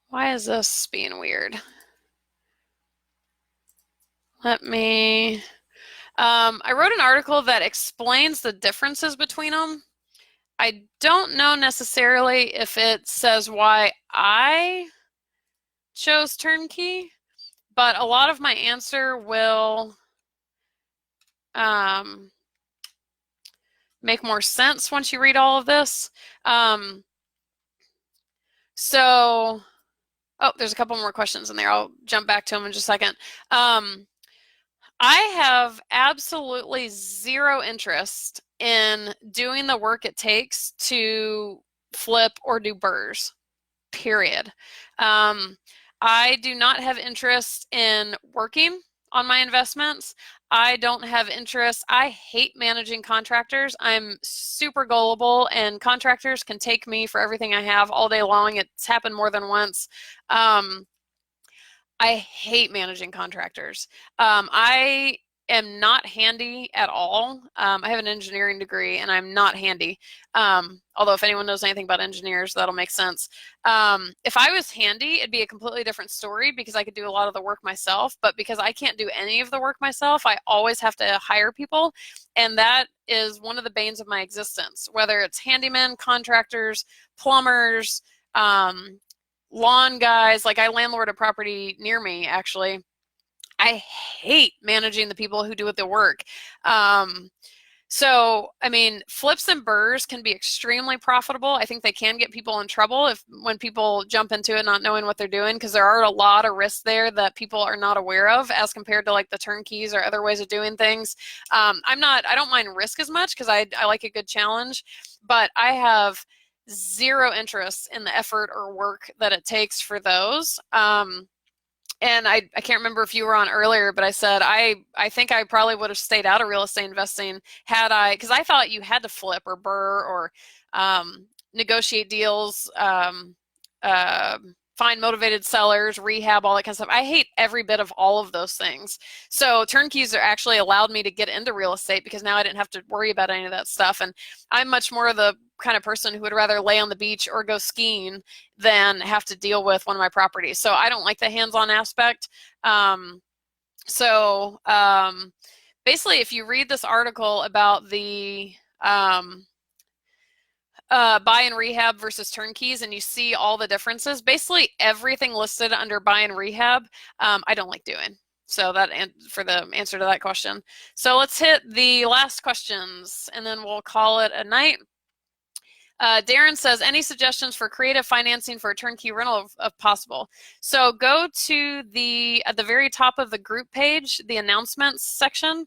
Why is this being weird? I wrote an article that explains the differences between them. I don't know necessarily if it says why I chose turnkey, but a lot of my answer will make more sense once you read all of this. Um, so, oh, there's a couple more questions in there. I'll jump back to them in just a second. I have absolutely zero interest in doing the work it takes to flip or do burrs, period. I do not have interest in working on my investments. I don't have interest. I hate managing contractors. I'm super gullible, and contractors can take me for everything I have all day long. It's happened more than once. I hate managing contractors. I am not handy at all. I have an engineering degree and I'm not handy. Although if anyone knows anything about engineers, that'll make sense. If I was handy, it'd be a completely different story because I could do a lot of the work myself. But because I can't do any of the work myself, I always have to hire people. And that is one of the banes of my existence, whether it's handymen, contractors, plumbers, lawn guys. Like, I landlord a property near me, actually. I hate managing the people who do the work. So, I mean, flips and burrs can be extremely profitable. I think they can get people in trouble when people jump into it not knowing what they're doing, because there are a lot of risks there that people are not aware of as compared to like the turnkeys or other ways of doing things. I don't mind risk as much because I like a good challenge, but I have zero interest in the effort or work that it takes for those. And I can't remember if you were on earlier, but I said I think I probably would have stayed out of real estate investing had because I thought you had to flip or burr or negotiate deals, find motivated sellers, rehab, all that kind of stuff. I hate every bit of all of those things. So turnkeys are actually allowed me to get into real estate because now I didn't have to worry about any of that stuff. And I'm much more of the kind of person who would rather lay on the beach or go skiing than have to deal with one of my properties. So I don't like the hands-on aspect. Basically, if you read this article about the buy and rehab versus turnkeys and you see all the differences, basically everything listed under buy and rehab, I don't like doing. So that for the answer to that question. So let's hit the last questions and then we'll call it a night. Darren says, any suggestions for creative financing for a turnkey rental if possible? So go to at the very top of the group page, the announcements section.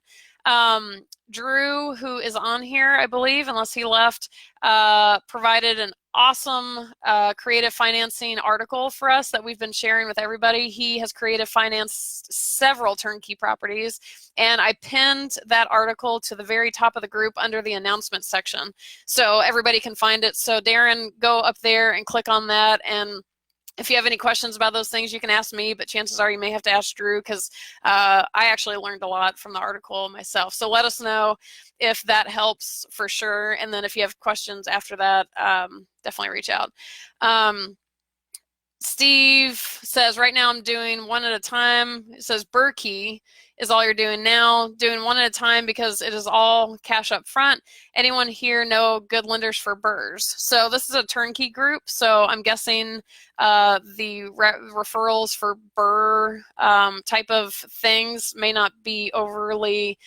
Drew, who is on here, I believe, unless he left, provided an awesome creative financing article for us that we've been sharing with everybody. He has creative financed several turnkey properties, and I pinned that article to the very top of the group under the announcements section so everybody can find it. So Darren, go up there and click on that, and if you have any questions about those things, you can ask me, but chances are you may have to ask Drew because I actually learned a lot from the article myself. So let us know if that helps for sure. And then if you have questions after that, definitely reach out. Steve says, right now I'm doing one at a time. It says Berkey is all you're doing now, doing one at a time because it is all cash up front. Anyone here know good lenders for burrs? So this is a turnkey group, so I'm guessing the referrals for burr type of things may not be overly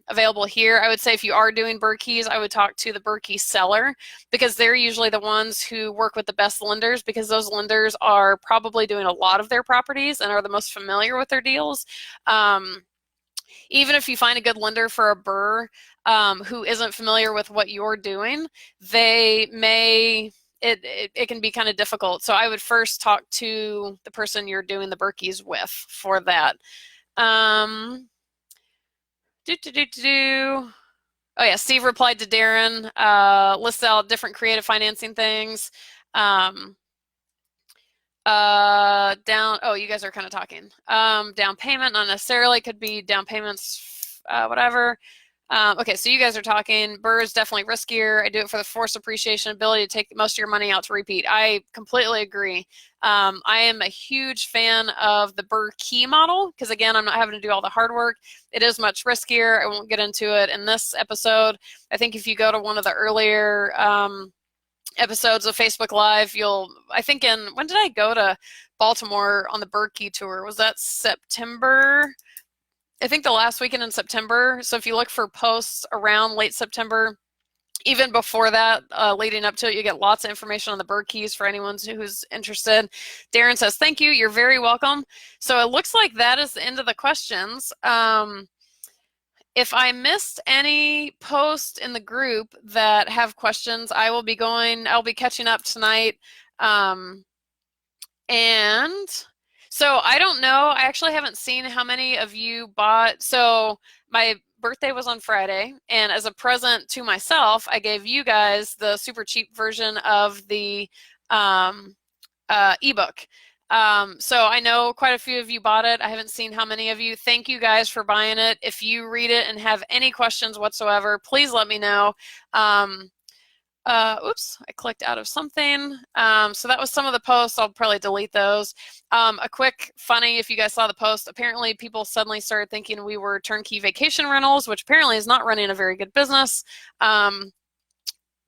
available here. I would say if you are doing Berkeys, I would talk to the Berkey seller because they're usually the ones who work with the best lenders because those lenders are probably doing a lot of their properties and are the most familiar with their deals. Even if you find a good lender for a burr who isn't familiar with what you're doing, they may it can be kind of difficult. So I would first talk to the person you're doing the Berkeys with for that. Oh yeah, Steve replied to Darren, lists out different creative financing things. You guys are kind of talking. Down payment, not necessarily, could be down payments, whatever. Okay, so you guys are talking. Burr is definitely riskier. I do it for the force appreciation ability to take most of your money out to repeat. I completely agree. I am a huge fan of the Burr key model because, again, I'm not having to do all the hard work. It is much riskier. I won't get into it in this episode. I think if you go to one of the earlier episodes of Facebook Live, when did I go to Baltimore on the Burr key tour? Was that September? I think the last weekend in September. So if you look for posts around late September, even before that, leading up to it, you get lots of information on the bird keys for anyone who's interested. Darren says, thank you. You're very welcome. So it looks like that is the end of the questions. If I missed any posts in the group that have questions, I'll be catching up tonight. And so I don't know. I actually haven't seen how many of you bought. So my birthday was on Friday, and as a present to myself, I gave you guys the super cheap version of the ebook. So I know quite a few of you bought it. I haven't seen how many of you. Thank you guys for buying it. If you read it and have any questions whatsoever, please let me know. Oops, I clicked out of something. So that was some of the posts. I'll probably delete those. A quick funny, if you guys saw the post, apparently people suddenly started thinking we were Turnkey Vacation Rentals, which apparently is not running a very good business.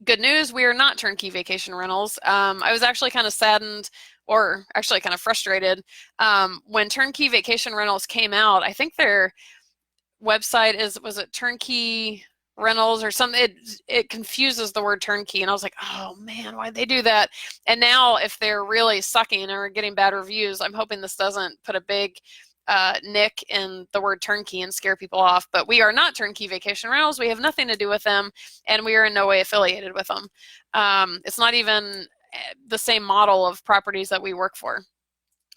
Good news, we are not Turnkey Vacation Rentals. I was actually kind of saddened, or actually kind of frustrated, when Turnkey Vacation Rentals came out. I think their website was it Turnkey Rentals or something? It confuses the word turnkey, and I was like, oh man, why'd they do that? And now if they're really sucking or getting bad reviews, I'm hoping this doesn't put a big nick in the word turnkey and scare people off. But we are not Turnkey Vacation Rentals. We have nothing to do with them, and we are in no way affiliated with them. It's not even the same model of properties that we work for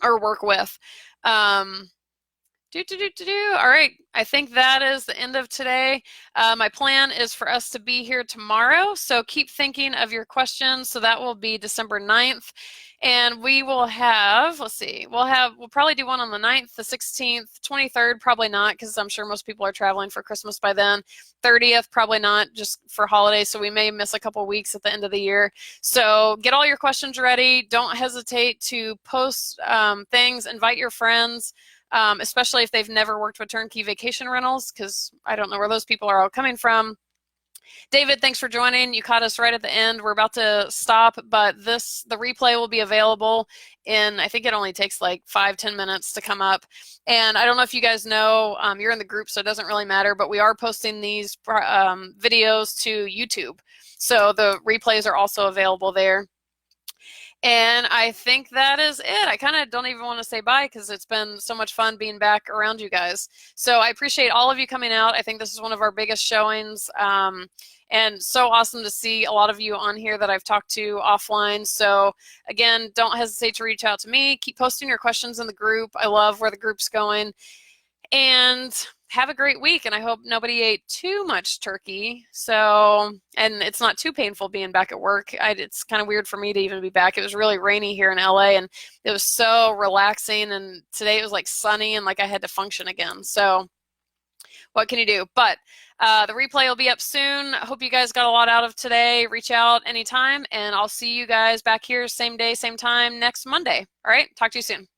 or work with. All right, I think that is the end of today. My plan is for us to be here tomorrow, so keep thinking of your questions. So that will be December 9th, and we will have, let's see, we'll probably do one on the 9th, the 16th, 23rd, probably not, because I'm sure most people are traveling for Christmas by then. 30th, probably not, just for holidays, so we may miss a couple weeks at the end of the year. So get all your questions ready. Don't hesitate to post things, invite your friends. Especially if they've never worked with Turnkey Vacation Rentals, because I don't know where those people are all coming from. David, thanks for joining. You caught us right at the end. We're about to stop, but the replay will be available in, I think it only takes like 5-10 minutes to come up. And I don't know if you guys know, you're in the group, so it doesn't really matter, but we are posting these videos to YouTube. So the replays are also available there. And I think that is it. I kind of don't even want to say bye because it's been so much fun being back around you guys. So I appreciate all of you coming out. I think this is one of our biggest showings. And so awesome to see a lot of you on here that I've talked to offline. So again, don't hesitate to reach out to me. Keep posting your questions in the group. I love where the group's going. And have a great week, and I hope nobody ate too much turkey. So, and it's not too painful being back at work. It's kind of weird for me to even be back. It was really rainy here in LA, and it was so relaxing, and today it was like sunny, and like I had to function again. So what can you do? But the replay will be up soon. I hope you guys got a lot out of today. Reach out anytime, and I'll see you guys back here same day, same time next Monday. All right, talk to you soon.